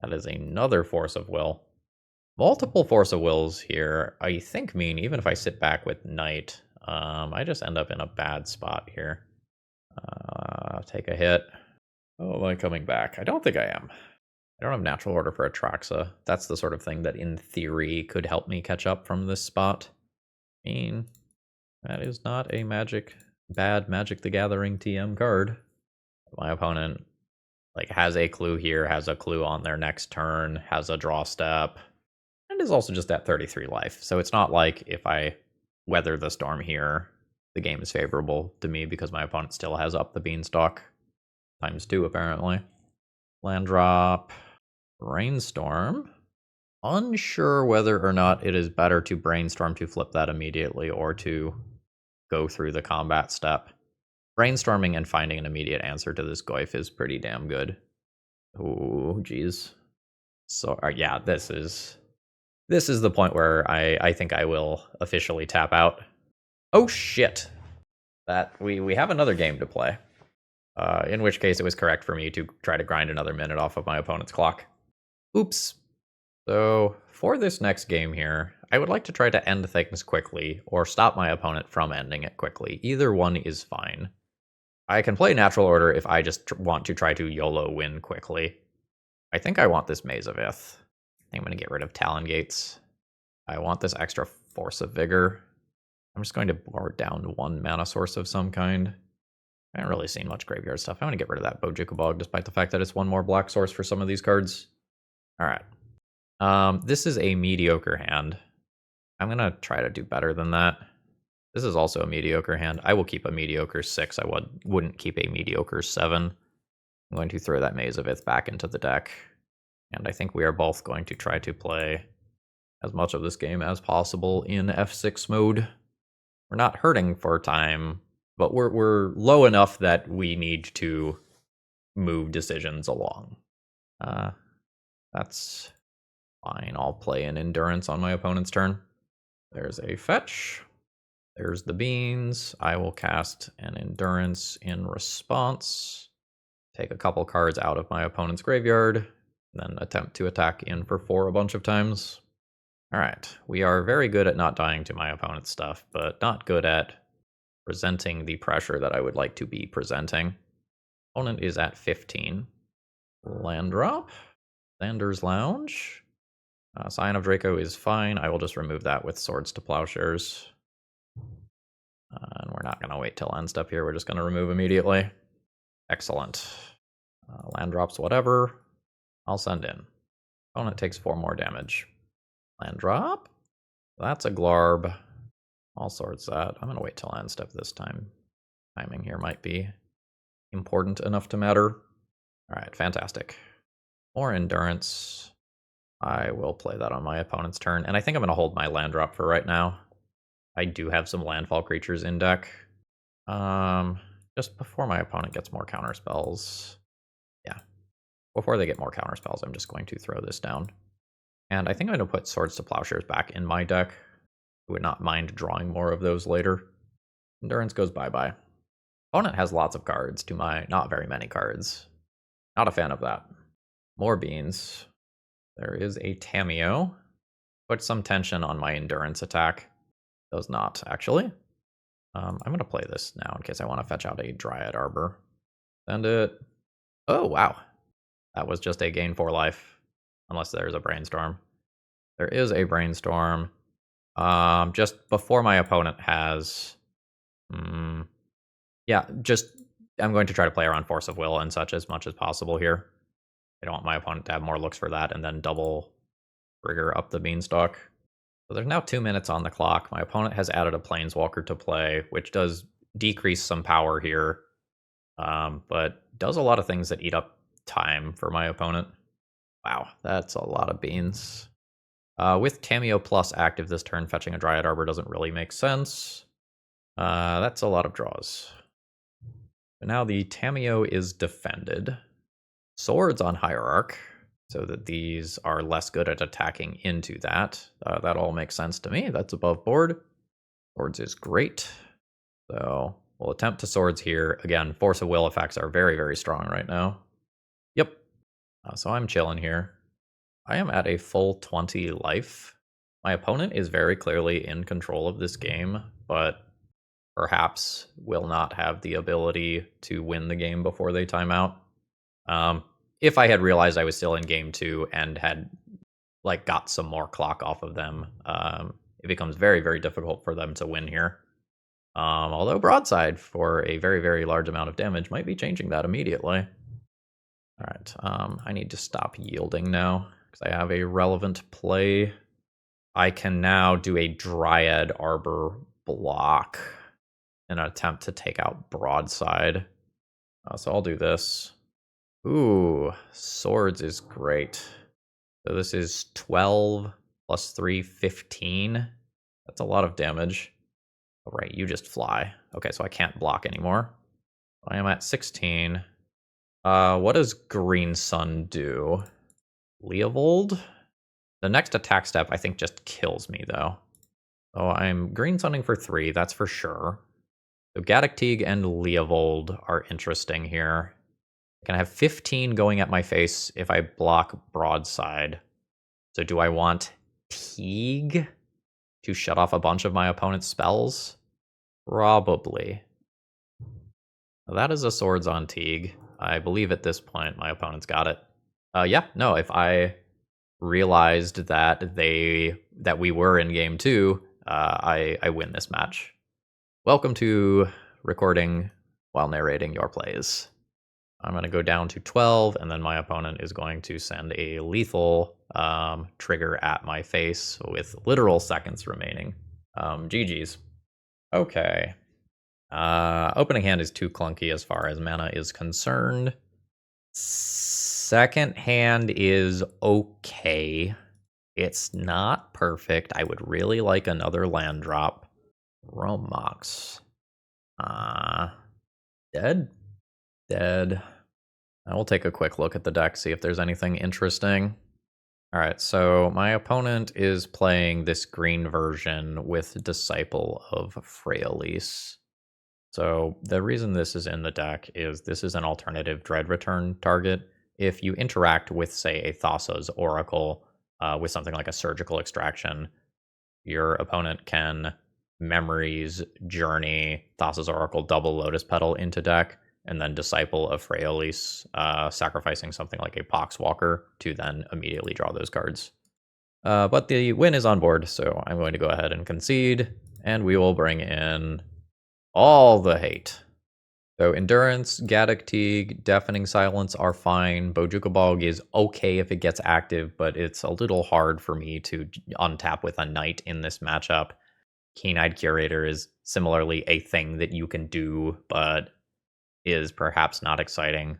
That is another Force of Will. Multiple Force of Wills here, I think mean even if I sit back with Knight, I just end up in a bad spot here. Take a hit. Oh, am I coming back? I don't think I am. I don't have Natural Order for Atraxa. That's the sort of thing that in theory could help me catch up from this spot. I mean, that is not a bad Magic the Gathering TM card. My opponent like has a clue here, has a clue on their next turn, has a draw step, and is also just at 33 life. So it's not like if I weather the storm here, the game is favorable to me because my opponent still has up the beanstalk. ×2 apparently. Land drop. Brainstorm. Unsure whether or not it is better to brainstorm to flip that immediately or to go through the combat step. Brainstorming and finding an immediate answer to this Goyf is pretty damn good. Oh, geez. So yeah, this is the point where I think I will officially tap out. Oh shit! That we have another game to play. In which case it was correct for me to try to grind another minute off of my opponent's clock. Oops. So for this next game here, I would like to try to end things quickly or stop my opponent from ending it quickly. Either one is fine. I can play Natural Order if I just want to try to YOLO win quickly. I think I want this Maze of Ith. I think I'm going to get rid of Talon Gates. I want this extra Force of Vigor. I'm just going to board down one mana source of some kind. I haven't really seen much graveyard stuff. I'm going to get rid of that Bojuka Bog, despite the fact that it's one more black source for some of these cards. Alright. This is a mediocre hand. I'm going to try to do better than that. This is also a mediocre hand. I will keep a mediocre 6. I wouldn't keep a mediocre 7. I'm going to throw that Maze of Ith back into the deck. And I think we are both going to try to play as much of this game as possible in F6 mode. We're not hurting for time, but we're low enough that we need to move decisions along. That's fine. I'll play an Endurance on my opponent's turn. There's a fetch. There's the beans. I will cast an Endurance in response. Take a couple cards out of my opponent's graveyard, then attempt to attack in for 4 a bunch of times. Alright, we are very good at not dying to my opponent's stuff, but not good at presenting the pressure that I would like to be presenting. Opponent is at 15. Land drop. Lander's Lounge. Scion of Draco is fine. I will just remove that with Swords to Plowshares. And we're not going to wait till end step here. We're just going to remove immediately. Excellent. Land drops whatever. I'll send in. Opponent takes 4 more damage. Land drop. That's a Glarb. All sorts that. I'm going to wait till end step this time. Timing here might be important enough to matter. Alright, fantastic. More Endurance. I will play that on my opponent's turn. And I think I'm going to hold my land drop for right now. I do have some landfall creatures in deck. Just before my opponent gets more counterspells. Yeah. Before they get more counterspells, I'm just going to throw this down. And I think I'm going to put Swords to Plowshares back in my deck. I would not mind drawing more of those later. Endurance goes bye-bye. Opponent has lots of cards to my not very many cards. Not a fan of that. More beans. There is a Tamiyo. Put some tension on my Endurance attack. Does not, actually. I'm going to play this now in case I want to fetch out a Dryad Arbor. Send it. Oh, wow. That was just a gain 4 life. Unless there's a Brainstorm. There is a Brainstorm. Just before my opponent has... yeah, just... I'm going to try to play around Force of Will and such as much as possible here. I don't want my opponent to have more looks for that and then double trigger up the Beanstalk. So there's now 2 minutes on the clock. My opponent has added a Planeswalker to play, which does decrease some power here, but does a lot of things that eat up time for my opponent. Wow, that's a lot of beans. With Tamiyo Plus active this turn, fetching a Dryad Arbor doesn't really make sense. That's a lot of draws. But now the Tamiyo is defended. Swords on Hierarch, so that these are less good at attacking into that. That all makes sense to me. That's above board. Swords is great. So we'll attempt to Swords here. Again, Force of Will effects are very, very strong right now. Yep. So I'm chilling here. I am at a full 20 life. My opponent is very clearly in control of this game, but perhaps will not have the ability to win the game before they time out. If I had realized I was still in game 2 and had got some more clock off of them, it becomes very, very difficult for them to win here. Although Broadside for a very, very large amount of damage might be changing that immediately. Alright, I need to stop yielding now, because I have a relevant play. I can now do a Dryad Arbor block in an attempt to take out Broadside. So I'll do this. Ooh, Swords is great. So this is 12 plus 3, 15. That's a lot of damage. Oh, right, you just fly. Okay, so I can't block anymore. I am at 16. What does Green Sun do? Leovold? The next attack step, I think, just kills me, though. So I'm Green Sunning for 3, that's for sure. So Gaddock Teeg and Leovold are interesting here. I can have 15 going at my face if I block Broadside. So do I want Teeg to shut off a bunch of my opponent's spells? Probably. That is a Swords on Teague. I believe at this point my opponent's got it. Yeah, no, if I realized that we were in game 2, I win this match. Welcome to recording while narrating your plays. I'm going to go down to 12, and then my opponent is going to send a lethal trigger at my face with literal seconds remaining. GG's. Okay. Opening hand is too clunky as far as mana is concerned. Second hand is okay. It's not perfect. I would really like another land drop. Romox. Dead? Dead. I will take a quick look at the deck, see if there's anything interesting. Alright, so my opponent is playing this green version with Disciple of Fraelis. So the reason this is in the deck is this is an alternative Dread Return target. If you interact with, say, a Thassa's Oracle with something like a Surgical Extraction, your opponent can Memories, Journey, Thassa's Oracle, double Lotus Petal into deck, and then Disciple of Fraelis, sacrificing something like a Poxwalker to then immediately draw those cards. But the win is on board, so I'm going to go ahead and concede, and we will bring in all the hate. So Endurance, Gaddock Teague, Deafening Silence are fine. Bojuka Bog is okay if it gets active, but it's a little hard for me to untap with a Knight in this matchup. Keen-Eyed Curator is similarly a thing that you can do, but is perhaps not exciting.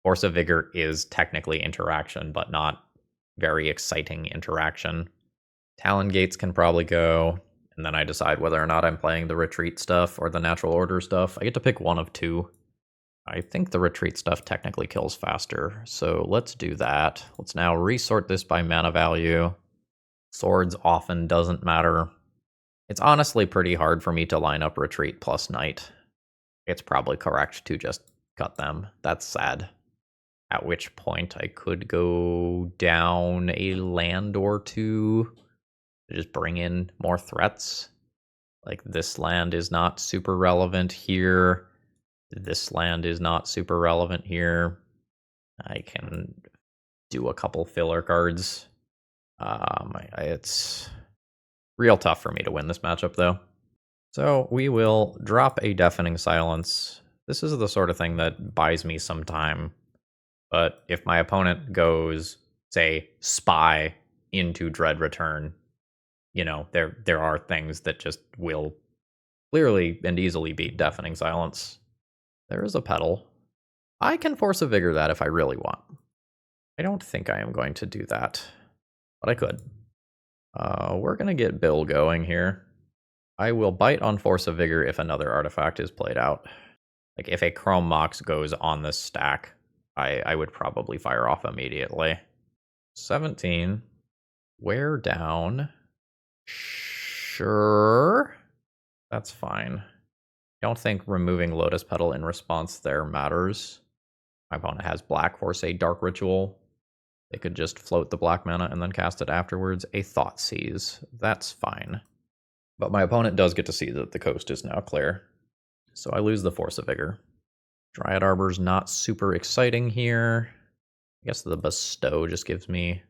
Force of Vigor is technically interaction, but not very exciting interaction. Talon Gates can probably go, and then I decide whether or not I'm playing the Retreat stuff or the Natural Order stuff. I get to pick one of two. I think the Retreat stuff technically kills faster, so let's do that. Let's now resort this by mana value. Swords often doesn't matter. It's honestly pretty hard for me to line up Retreat plus Knight. It's probably correct to just cut them. That's sad. At which point I could go down a land or two to just bring in more threats. Like, this land is not super relevant here. This land is not super relevant here. I can do a couple filler cards. It's real tough for me to win this matchup, though. So we will drop a Deafening Silence. This is the sort of thing that buys me some time. But if my opponent goes, say, Spy into Dread Return, you know, there are things that just will clearly and easily beat Deafening Silence. There is a Petal. I can Force of Vigor that if I really want. I don't think I am going to do that, but I could. We're going to get Bill going here. I will bite on Force of Vigor if another artifact is played out. Like, if a Chrome Mox goes on this stack, I would probably fire off immediately. 17. Wear down. Sure. That's fine. I don't think removing Lotus Petal in response there matters. My opponent has black for, say, Dark Ritual. They could just float the black mana and then cast it afterwards. A Thoughtseize. That's fine. But my opponent does get to see that the coast is now clear. So I lose the Force of Vigor. Dryad Arbor's not super exciting here. I guess the Bestow just gives me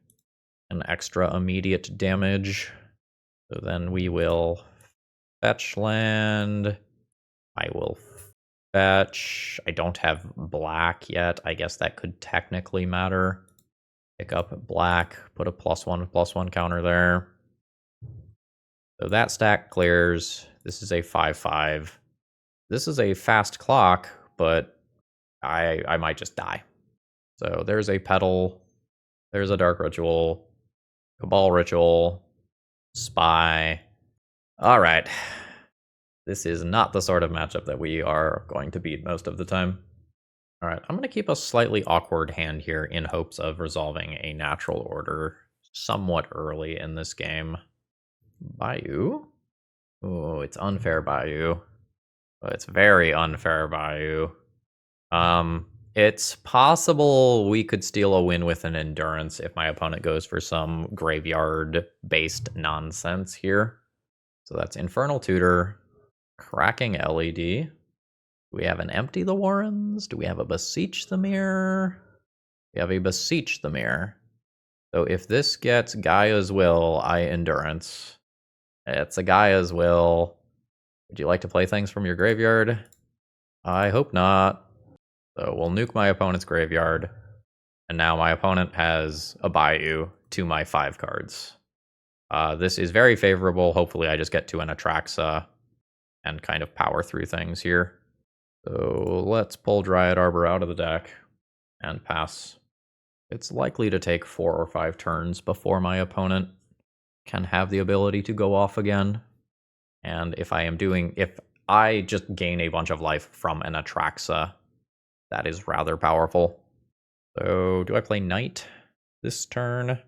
an extra immediate damage. So then we will fetch land. I will fetch. I don't have black yet. I guess that could technically matter. Pick up black, put a +1/+1 counter there. So that stack clears. This is a 5/5. This is a fast clock, but I might just die. So there's a Petal, there's a Dark Ritual, Cabal Ritual, Spy. All right. This is not the sort of matchup that we are going to beat most of the time. All right, I'm going to keep a slightly awkward hand here in hopes of resolving a Natural Order somewhat early in this game. Bayou? Oh, it's unfair Bayou. It's very unfair Bayou. It's possible we could steal a win with an Endurance if my opponent goes for some graveyard-based nonsense here. So that's Infernal Tutor, Cracking LED. Do we have an Empty the Warrens? Do we have a Beseech the Mirror? We have a Beseech the Mirror. So if this gets Gaia's Will, I Endurance. It's a Gaia's Will. Would you like to play things from your graveyard? I hope not. So we'll nuke my opponent's graveyard. And now my opponent has a Bayou to my 5 cards. This is very favorable. Hopefully I just get to an Atraxa and kind of power through things here. So let's pull Dryad Arbor out of the deck and pass. It's likely to take 4 or 5 turns before my opponent can have the ability to go off again. And if I just gain a bunch of life from an Atraxa, that is rather powerful. So do I play Knight this turn?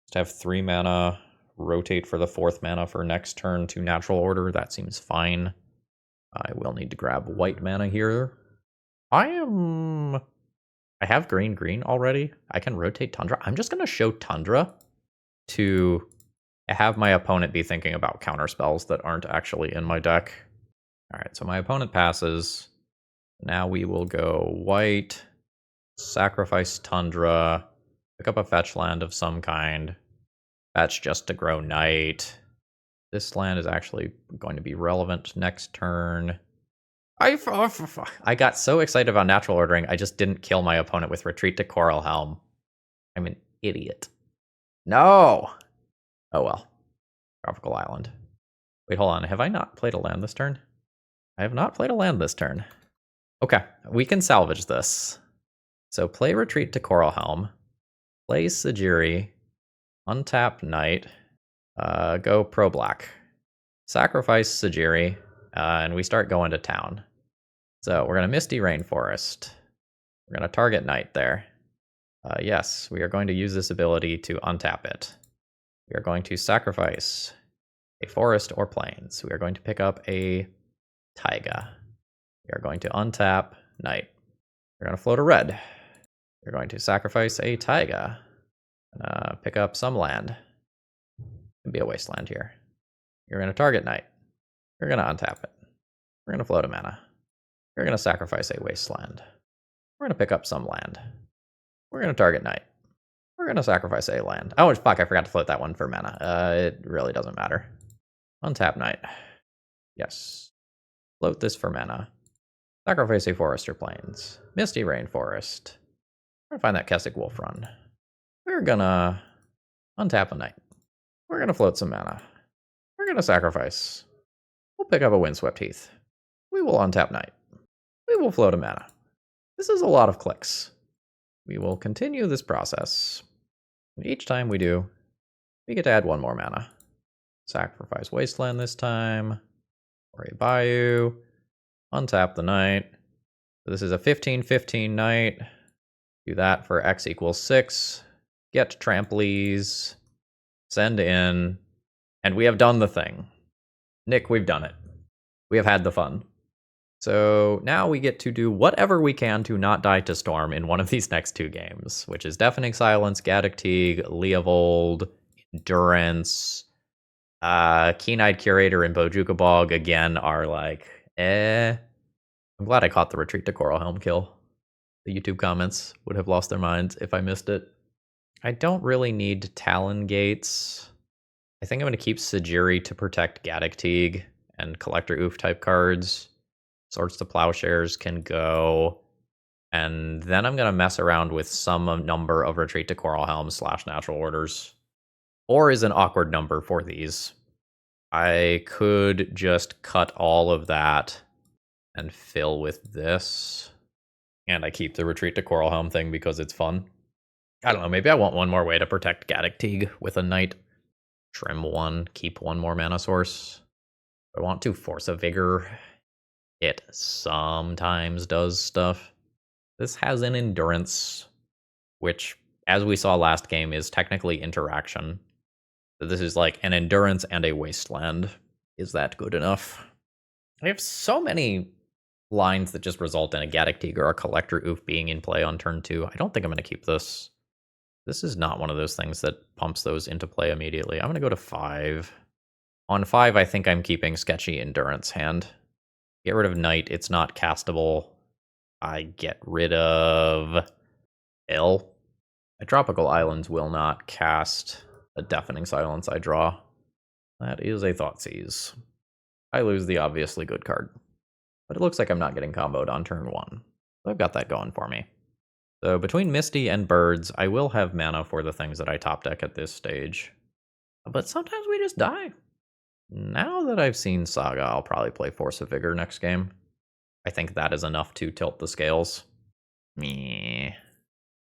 Just have 3 mana, rotate for the 4th mana for next turn to Natural Order. That seems fine. I will need to grab white mana here. I have green already. I can rotate Tundra. I'm just going to show Tundra to have my opponent be thinking about counter spells that aren't actually in my deck. All right, so my opponent passes. Now we will go white, sacrifice Tundra, pick up a fetch land of some kind, fetch just to grow Knight. This land is actually going to be relevant next turn. I got so excited about natural ordering, I just didn't kill my opponent with Retreat to Coralhelm. I'm an idiot. No! Oh well. Tropical Island. Wait, hold on. Have I not played a land this turn? I have not played a land this turn. Okay, we can salvage this. So play Retreat to Coralhelm, play Sajiri, untap Knight, go pro-black, sacrifice Sajiri, and we start going to town. So we're going to Misty Rainforest. We're going to target Knight there. Yes, we are going to use this ability to untap it. We are going to sacrifice a forest or plains. We are going to pick up a Taiga. We are going to untap Knight. We're going to float a red. We're going to sacrifice a Taiga. And, pick up some land. Could be a wasteland here. You're going to target Knight. We're going to untap it. We're going to float a mana. We're going to sacrifice a wasteland. We're going to pick up some land. We're going to target Knight. We're going to sacrifice a land. Oh, fuck, I forgot to float that one for mana. It really doesn't matter. Untap Knight. Yes. Float this for mana. Sacrifice a forest or plains. Misty Rainforest. We're going to find that Kessig Wolf Run. We're going to untap a Knight. We're going to float some mana. We're going to sacrifice. We'll pick up a Windswept Heath. We will untap Knight. We will float a mana. This is a lot of clicks. We will continue this process. And each time we do, we get to add 1 more mana. Sacrifice Wasteland this time. Or a Bayou. Untap the Knight. So this is a 15/15 Knight. Do that for X equals 6. Get Tramplies. Send in. And we have done the thing. Nick, we've done it. We have had the fun. So now we get to do whatever we can to not die to Storm in one of these next 2 games, which is Deafening Silence, Gaddock Teague, Leovold, Endurance, Keen-Eyed Curator, and Bojuka Bog again are like, I'm glad I caught the Retreat to Coralhelm kill. The YouTube comments would have lost their minds if I missed it. I don't really need Talon Gates. I think I'm going to keep Sajiri to protect Gaddock Teague and Collector Oof type cards. Swords to Plowshares can go. And then I'm going to mess around with some number of Retreat to Coralhelm / Natural Orders. Or is an awkward number for these. I could just cut all of that and fill with this. And I keep the Retreat to Coralhelm thing because it's fun. I don't know, maybe I want 1 more way to protect Gaddock Teague with a Knight. Trim 1, keep 1 more mana source. I want to Force a Vigor. It sometimes does stuff. This has an Endurance, which, as we saw last game, is technically interaction. So this is like an Endurance and a Wasteland. Is that good enough? I have so many lines that just result in a Gaddock Teague or a Collector Oof being in play on turn 2. I don't think I'm going to keep this. This is not one of those things that pumps those into play immediately. I'm going to go to 5. On 5, I think I'm keeping Sketchy Endurance hand, Get rid of Knight, it's not castable. I get rid of L. Tropical Islands will not cast a Deafening Silence I draw. That is a Thoughtseize. I lose the obviously good card. But it looks like I'm not getting comboed on turn 1. So I've got that going for me. So between Misty and Birds, I will have mana for the things that I top deck at this stage. But sometimes we just die. Now that I've seen Saga, I'll probably play Force of Vigor next game. I think that is enough to tilt the scales. Meh.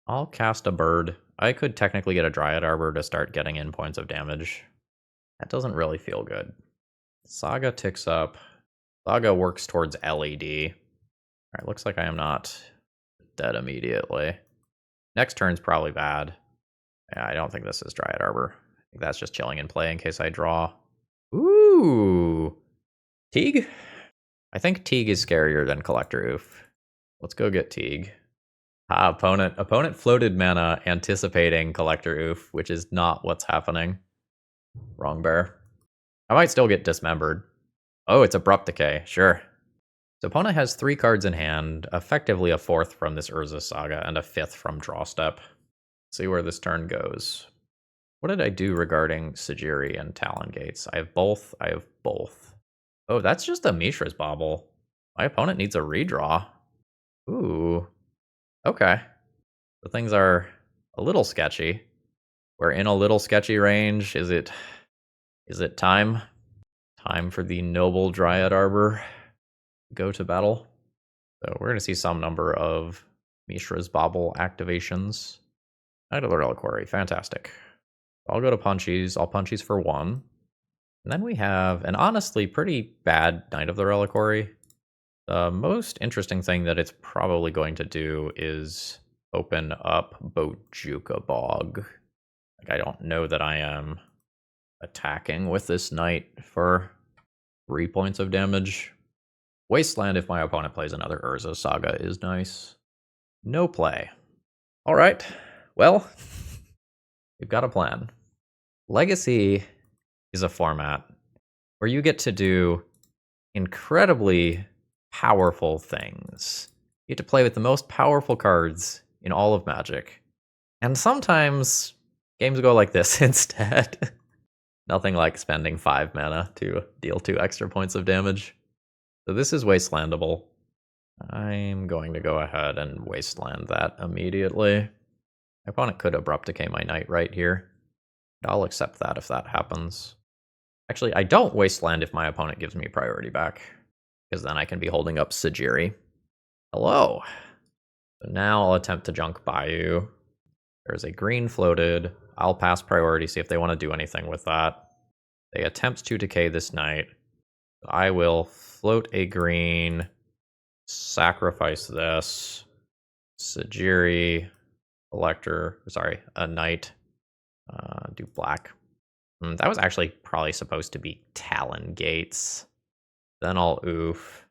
I'll cast a bird. I could technically get a Dryad Arbor to start getting in points of damage. That doesn't really feel good. Saga ticks up. Saga works towards LED. Alright, looks like I am not dead immediately. Next turn's probably bad. Yeah, I don't think this is Dryad Arbor. I think that's just chilling in play in case I draw. Ooh! Teague? I think Teague is scarier than Collector Oof. Let's go get Teague. Opponent floated mana anticipating Collector Oof, which is not what's happening. Wrong bear. I might still get Dismembered. Oh, it's Abrupt Decay, sure. So opponent has 3 cards in hand, effectively a 4th from this Urza Saga, and a 5th from Draw Step. See where this turn goes. What did I do regarding Sajiri and Talon Gates? I have both. Oh, that's just a Mishra's Bauble. My opponent needs a redraw. Ooh. Okay. The things are a little sketchy. We're in a little sketchy range. Is it time? Time for the Noble Dryad Arbor to go to battle. So we're going to see some number of Mishra's Bauble activations. Knight of the Reliquary, fantastic. I'll go to Punchies. I'll Punchies for 1. And then we have an honestly pretty bad Knight of the Reliquary. The most interesting thing that it's probably going to do is open up Bojuka Bog. Like, I don't know that I am attacking with this knight for 3 points of damage. Wasteland if my opponent plays another Urza Saga is nice. No play. Alright, well, we've got a plan. Legacy is a format where you get to do incredibly powerful things. You get to play with the most powerful cards in all of Magic. And sometimes games go like this instead. Nothing like spending 5 mana to deal 2 extra points of damage. So this is Wastelandable. I'm going to go ahead and Wasteland that immediately. My opponent could Abrupt Decay my knight right here. I'll accept that if that happens. Actually, I don't Wasteland if my opponent gives me priority back, because then I can be holding up Sajiri. Hello. So now I'll attempt to junk Bayou. There's a green floated. I'll pass priority, see if they want to do anything with that. They attempt to decay this knight. I will float a green, sacrifice this, Sajiri, a knight, do black. That was actually probably supposed to be Talon Gates. Then I'll oof,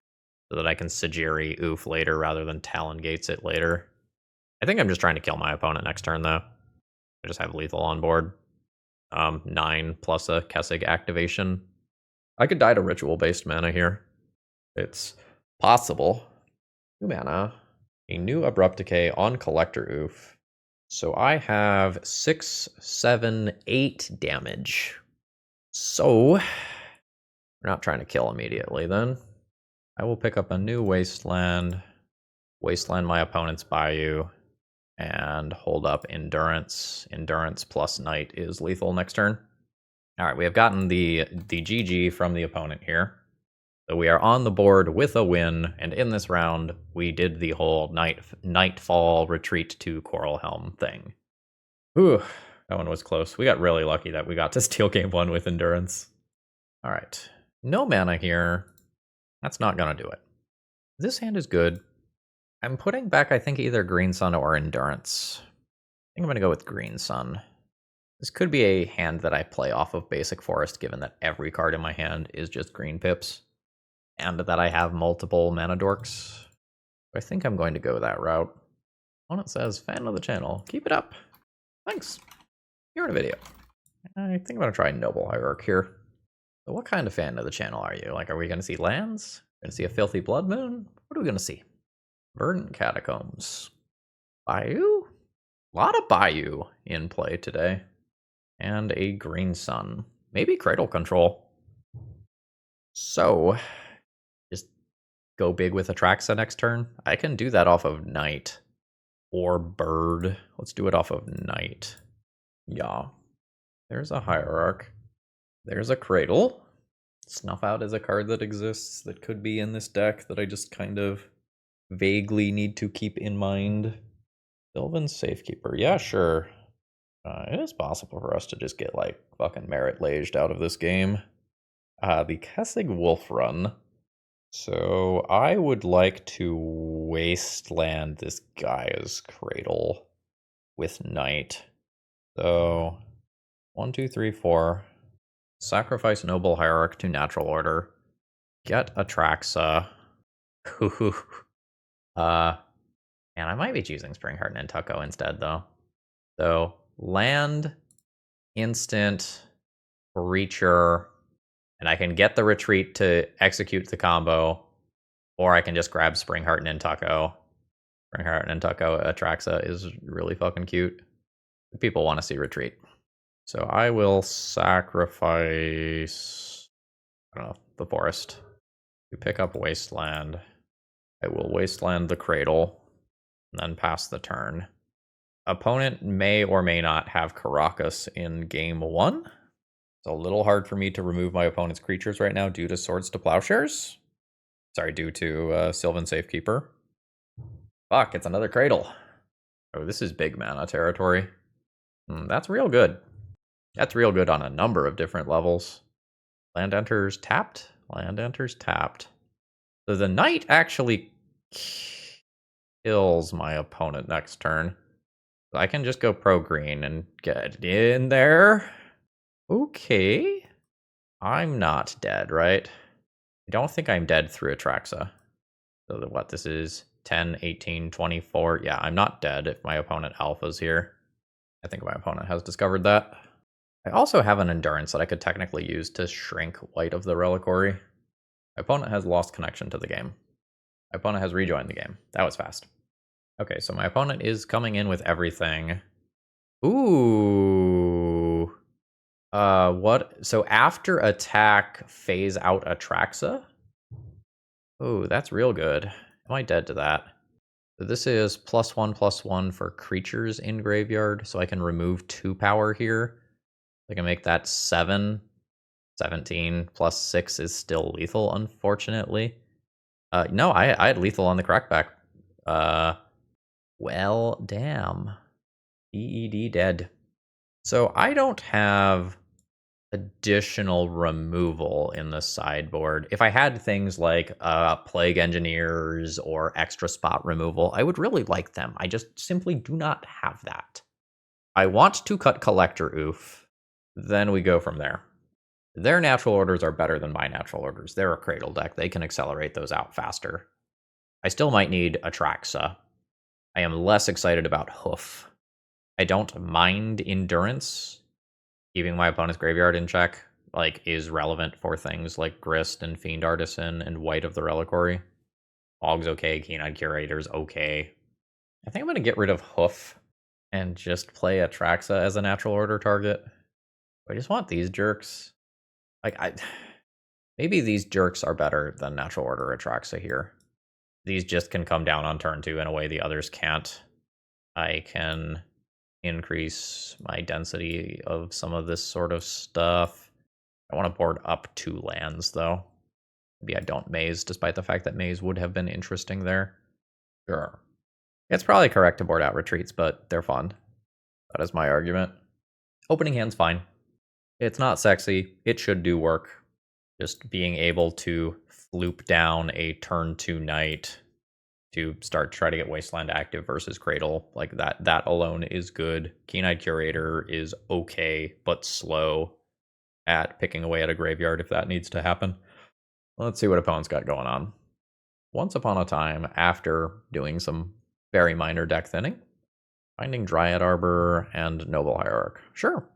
so that I can Sajiri oof later rather than Talon Gates it later. I think I'm just trying to kill my opponent next turn, though. I just have lethal on board. 9 plus a Kessig activation. I could die to ritual-based mana here. It's possible. 2 mana. A new Abrupt Decay on Collector Oof. So I have 6, 7, 8 damage. So, we're not trying to kill immediately then. I will pick up a new Wasteland. Wasteland my opponent's Bayou. And hold up Endurance. Endurance plus Knight is lethal next turn. Alright, we have gotten the GG from the opponent here. So we are on the board with a win, and in this round, we did the whole Knightfall retreat to Coralhelm thing. Whew, that one was close. We got really lucky that we got to steal game 1 with Endurance. Alright, no mana here. That's not gonna do it. This hand is good. I'm putting back, I think, either Green Sun or Endurance. I think I'm going to go with Green Sun. This could be a hand that I play off of Basic Forest, given that every card in my hand is just green pips, and that I have multiple mana dorks. I think I'm going to go that route. Opponent says, fan of the channel. Keep it up. Thanks. You're in a video. I think I'm going to try Noble Hierarch here. So what kind of fan of the channel are you? Like, are we going to see lands? Gonna see a Filthy Blood Moon? What are we gonna see? Verdant Catacombs. Bayou? A lot of Bayou in play today. And a Green Sun. Maybe Cradle Control. So, just go big with Atraxa next turn. I can do that off of Knight. Or Bird. Let's do it off of Knight. Yeah. There's a Hierarch. There's a Cradle. Snuff Out is a card that exists that could be in this deck that I just kind of vaguely need to keep in mind. Sylvan Safekeeper. Yeah, sure. It is possible for us to just get, like, fucking Merit Laged out of this game. The Kessig Wolf Run. So I would like to wasteland this guy's Cradle with Knight. So 1, 2, 3, 4. Sacrifice Noble Hierarch to Natural Order. Get Atraxa. And I might be choosing Springheart and Tucko instead, though. So land, instant, creature, and I can get the retreat to execute the combo, or I can just grab Springheart and Tucko. Springheart and Tucko Atraxa is really fucking cute. People want to see retreat. So I will sacrifice, I don't know, the forest. To pick up Wasteland. I will Wasteland the Cradle, and then pass the turn. Opponent may or may not have Caracas in game 1. It's a little hard for me to remove my opponent's creatures right now due to Swords to Plowshares. Sorry, due to Sylvan Safekeeper. Fuck, it's another Cradle. Oh, this is big mana territory. That's real good. That's real good on a number of different levels. Land enters tapped. Land enters tapped. So the Knight actually kills my opponent next turn. So I can just go pro-green and get in there. Okay. I'm not dead, right? I don't think I'm dead through Atraxa. So what, this is 10, 18, 24. Yeah, I'm not dead if my opponent alphas here. I think my opponent has discovered that. I also have an Endurance that I could technically use to shrink white of the Reliquary. My opponent has lost connection to the game. My opponent has rejoined the game. That was fast. Okay, so my opponent is coming in with everything. Ooh. What? So after attack, phase out Atraxa? Ooh, that's real good. Am I dead to that? So this is +1/+1 for creatures in graveyard, so I can remove 2 power here. I can make that 7. 17 +6 is still lethal, unfortunately. No, I had lethal on the crackback. Well, damn. EED dead. So I don't have additional removal in the sideboard. If I had things like Plague Engineers or extra spot removal, I would really like them. I just simply do not have that. I want to cut Collector Oof. Then we go from there. Their natural orders are better than my natural orders. They're a Cradle deck. They can accelerate those out faster. I still might need Atraxa. I am less excited about Hoof. I don't mind Endurance. Keeping my opponent's graveyard in check is relevant for things like Grist and Fiend Artisan and White of the Reliquary. Og's okay. Keen-Eyed Curator's okay. I think I'm going to get rid of Hoof and just play Atraxa as a natural order target. I just want these jerks. Maybe these jerks are better than natural order Atraxa here. These just can come down on turn 2 in a way the others can't. I can increase my density of some of this sort of stuff. I want to board up 2 lands, though. Maybe I don't maze, despite the fact that maze would have been interesting there. Sure. It's probably correct to board out retreats, but they're fun. That is my argument. Opening hand's fine. It's not sexy. It should do work. Just being able to floop down a turn 2 Knight to try to get Wasteland active versus Cradle, that alone is good. Keen-Eyed Curator is okay, but slow at picking away at a graveyard if that needs to happen. Let's see what opponent's got going on. Once upon a time, after doing some very minor deck thinning, finding Dryad Arbor and Noble Hierarch. Sure.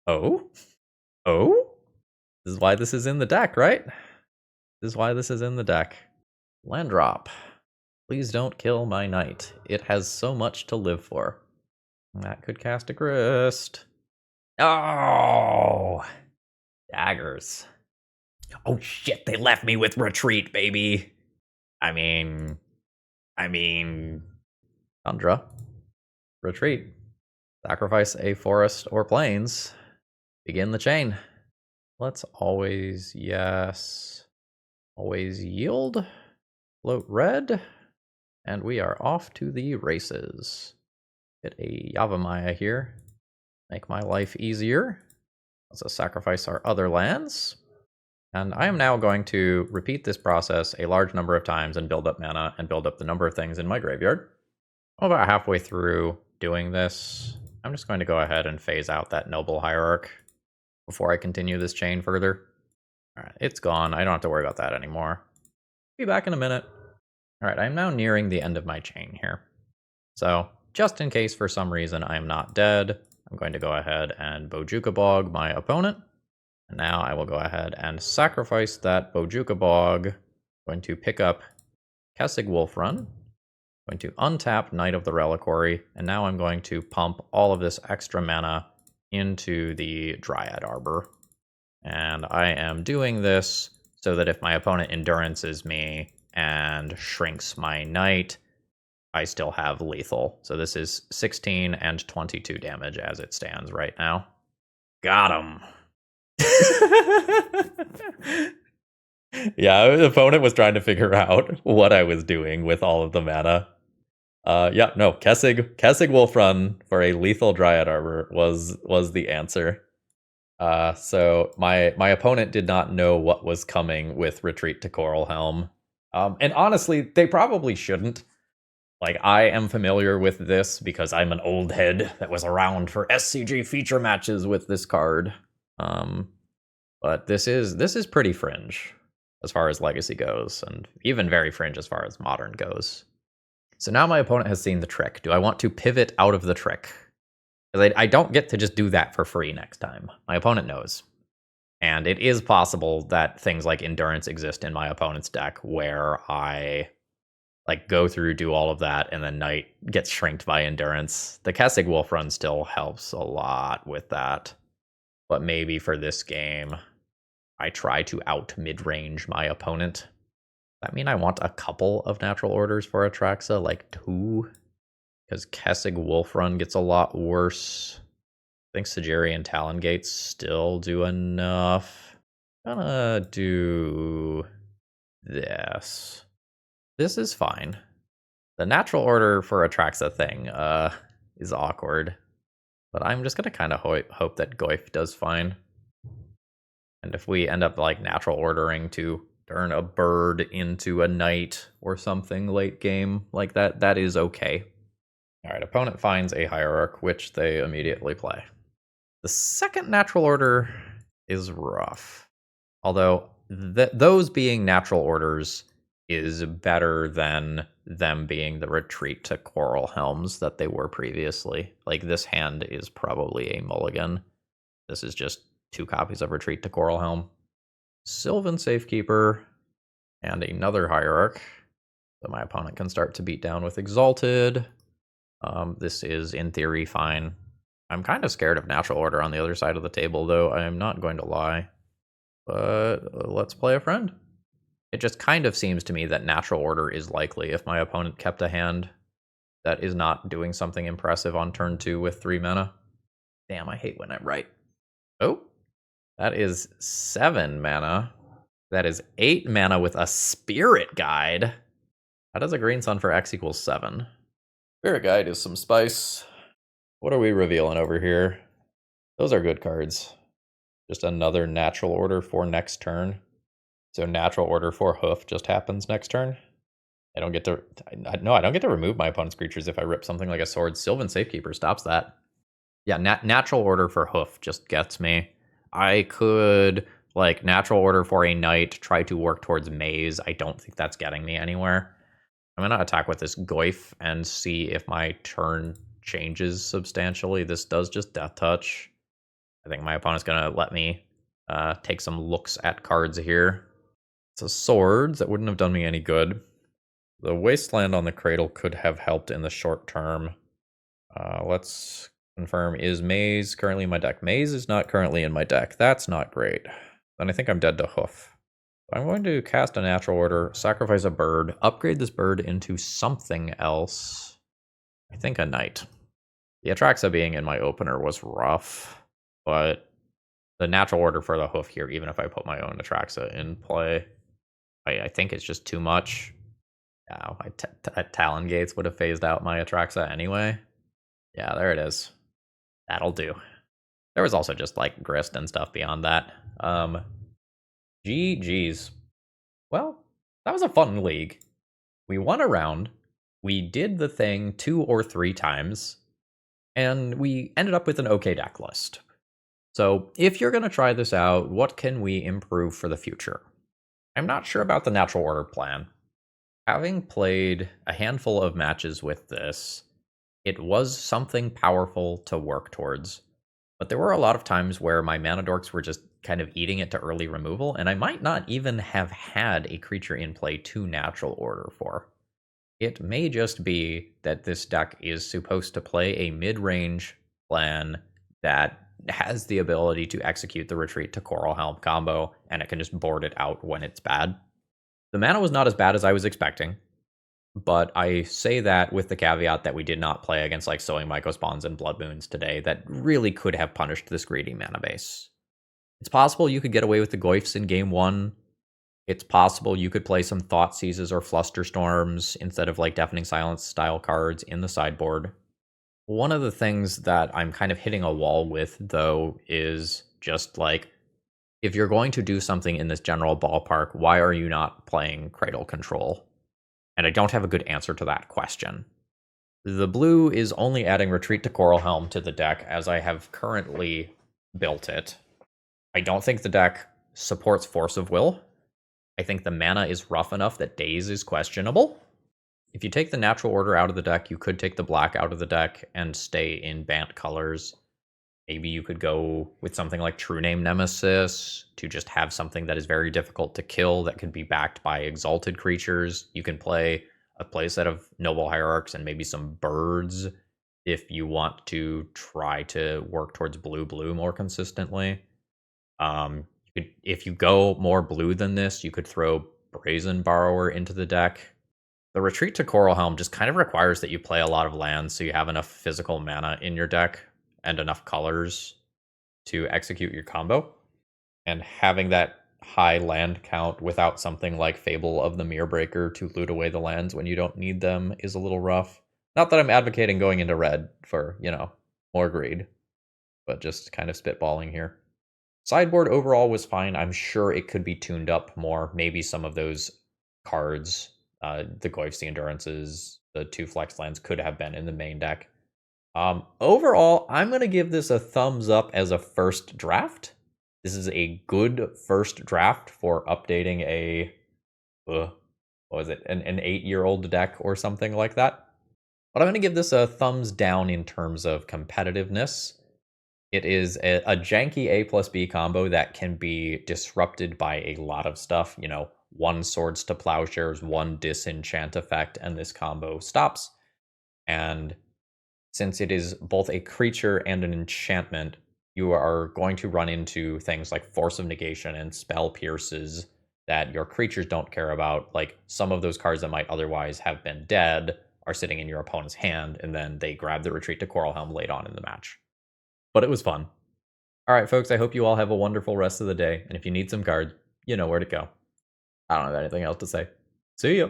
Oh? This is why this is in the deck, right? This is why this is in the deck. Land drop. Please don't kill my knight. It has so much to live for. That could cast a Grist. Oh! Daggers. Oh shit, they left me with retreat, baby. I mean... Tundra. Retreat. Sacrifice a forest or plains. Begin the chain. Let's always, yes. Always yield. Float red. And we are off to the races. Get a Yavimaya here. Make my life easier. Let's sacrifice our other lands. And I am now going to repeat this process a large number of times and build up mana and build up the number of things in my graveyard. I'm about halfway through doing this. I'm just going to go ahead and phase out that Noble Hierarch before I continue this chain further. Alright, it's gone. I don't have to worry about that anymore. Be back in a minute. Alright, I'm now nearing the end of my chain here. So, just in case for some reason I'm not dead, I'm going to go ahead and Bojuka Bog my opponent. And now I will go ahead and sacrifice that Bojuka Bog. Going to pick up Kessig Wolf Run. Going to untap Knight of the Reliquary. And now I'm going to pump all of this extra mana into the Dryad Arbor. And I am doing this so that if my opponent endurances me and shrinks my knight, I still have lethal. So this is 16 and 22 damage as it stands right now. Got him. Yeah, the opponent was trying to figure out what I was doing with all of the mana. Yeah, no, Kessig Wolf Run for a lethal Dryad Arbor was the answer. So my opponent did not know what was coming with Retreat to Coralhelm. And honestly, they probably shouldn't. Like, I am familiar with this because I'm an old head that was around for SCG feature matches with this card. But this is pretty fringe as far as Legacy goes, and even very fringe as far as Modern goes. So now my opponent has seen the trick. Do I want to pivot out of the trick? Because I don't get to just do that for free next time. My opponent knows. And it is possible that things like Endurance exist in my opponent's deck where I like go through, do all of that, and then Knight gets shrinked by Endurance. The Kessig Wolf Run still helps a lot with that. But maybe for this game, I try to out mid-range my opponent. Does that mean I want a couple of natural orders for Atraxa, like 2? Because Kessig Wolf Run gets a lot worse. I think Sagiri and Talongates still do enough. Gonna do this. This is fine. The natural order for Atraxa thing is awkward. But I'm just gonna kind of hope that Goyf does fine. And if we end up like natural ordering to turn a bird into a knight or something late game like that, that is okay. Alright, opponent finds a hierarch, which they immediately play. The second natural order is rough. Although those being natural orders is better than them being the retreat to Coralhelms that they were previously. Like, this hand is probably a mulligan. This is just 2 copies of Retreat to Coralhelm. Sylvan Safekeeper, and another Hierarch. So my opponent can start to beat down with Exalted. This is, in theory, fine. I'm kind of scared of Natural Order on the other side of the table, though. I am not going to lie. But let's play a friend. It just kind of seems to me that Natural Order is likely if my opponent kept a hand that is not doing something impressive on turn 2 with 3 mana. Damn, I hate when I'm right. Oh, that is 7 mana. That is 8 mana with a Spirit Guide. How does a green sun for X equals 7? Spirit Guide is some spice. What are we revealing over here? Those are good cards. Just another Natural Order for next turn. So Natural Order for Hoof just happens next turn. I don't get to... No, I don't get to remove my opponent's creatures if I rip something like a sword. Sylvan Safekeeper stops that. Yeah, Natural Order for Hoof just gets me. I could, like, Natural Order for a knight, try to work towards Maze. I don't think that's getting me anywhere. I'm going to attack with this Goyf and see if my turn changes substantially. This does just Death Touch. I think my opponent's going to let me take some looks at cards here. So swords, that wouldn't have done me any good. The wasteland on the cradle could have helped in the short term. Let's confirm, is Maze currently in my deck? Maze is not currently in my deck. That's not great. Then I think I'm dead to hoof. I'm going to cast a natural order, sacrifice a bird, upgrade this bird into something else. I think a knight. The Atraxa being in my opener was rough, but the natural order for the hoof here, even if I put my own Atraxa in play, I think it's just too much. Yeah, Talon Gates would have phased out my Atraxa anyway. Yeah, there it is. That'll do. There was also just like grist and stuff beyond that. GG's. Well, that was a fun league. We won a round. We did the thing 2 or 3 times. And we ended up with an okay deck list. So if you're going to try this out, what can we improve for the future? I'm not sure about the natural order plan. Having played a handful of matches with this, it was something powerful to work towards. But there were a lot of times where my mana dorks were just kind of eating it to early removal, and I might not even have had a creature in play to natural order for. It may just be that this deck is supposed to play a mid-range plan that has the ability to execute the Retreat to Coralhelm combo, and it can just board it out when it's bad. The mana was not as bad as I was expecting, but I say that with the caveat that we did not play against like Sowing Mycospawns and Blood Moons today that really could have punished this greedy mana base. It's possible you could get away with the Goyfs in game 1. It's possible you could play some Thought Seizes or Flusterstorms instead of like Deafening Silence style cards in the sideboard. One of the things that I'm kind of hitting a wall with, though, is just like, if you're going to do something in this general ballpark, why are you not playing Cradle Control? And I don't have a good answer to that question. The blue is only adding Retreat to Coralhelm to the deck as I have currently built it. I don't think the deck supports Force of Will. I think the mana is rough enough that Daze is questionable. If you take the natural order out of the deck, you could take the black out of the deck and stay in Bant colors. Maybe you could go with something like True Name Nemesis to just have something that is very difficult to kill that could be backed by exalted creatures. You can play a playset of Noble Hierarchs and maybe some birds if you want to try to work towards blue-blue more consistently. If you go more blue than this, you could throw Brazen Borrower into the deck. The Retreat to Coralhelm just kind of requires that you play a lot of lands so you have enough physical mana in your deck and enough colors to execute your combo. And having that high land count without something like Fable of the Mirrorbreaker to loot away the lands when you don't need them is a little rough. Not that I'm advocating going into red for, more greed, but just kind of spitballing here. Sideboard overall was fine. I'm sure it could be tuned up more. Maybe some of those cards, the Goyfs, the Endurances, the 2 flex lands could have been in the main deck. Overall, I'm going to give this a thumbs up as a first draft. This is a good first draft for updating an 8-year-old deck or something like that. But I'm going to give this a thumbs down in terms of competitiveness. It is a janky A plus B combo that can be disrupted by a lot of stuff. 1 Swords to Plowshares, 1 Disenchant effect, and this combo stops. And since it is both a creature and an enchantment, you are going to run into things like Force of Negation and Spell Pierces that your creatures don't care about. Like some of those cards that might otherwise have been dead are sitting in your opponent's hand, and then they grab the Retreat to Coralhelm late on in the match. But it was fun. All right, folks, I hope you all have a wonderful rest of the day. And if you need some cards, you know where to go. I don't have anything else to say. See ya.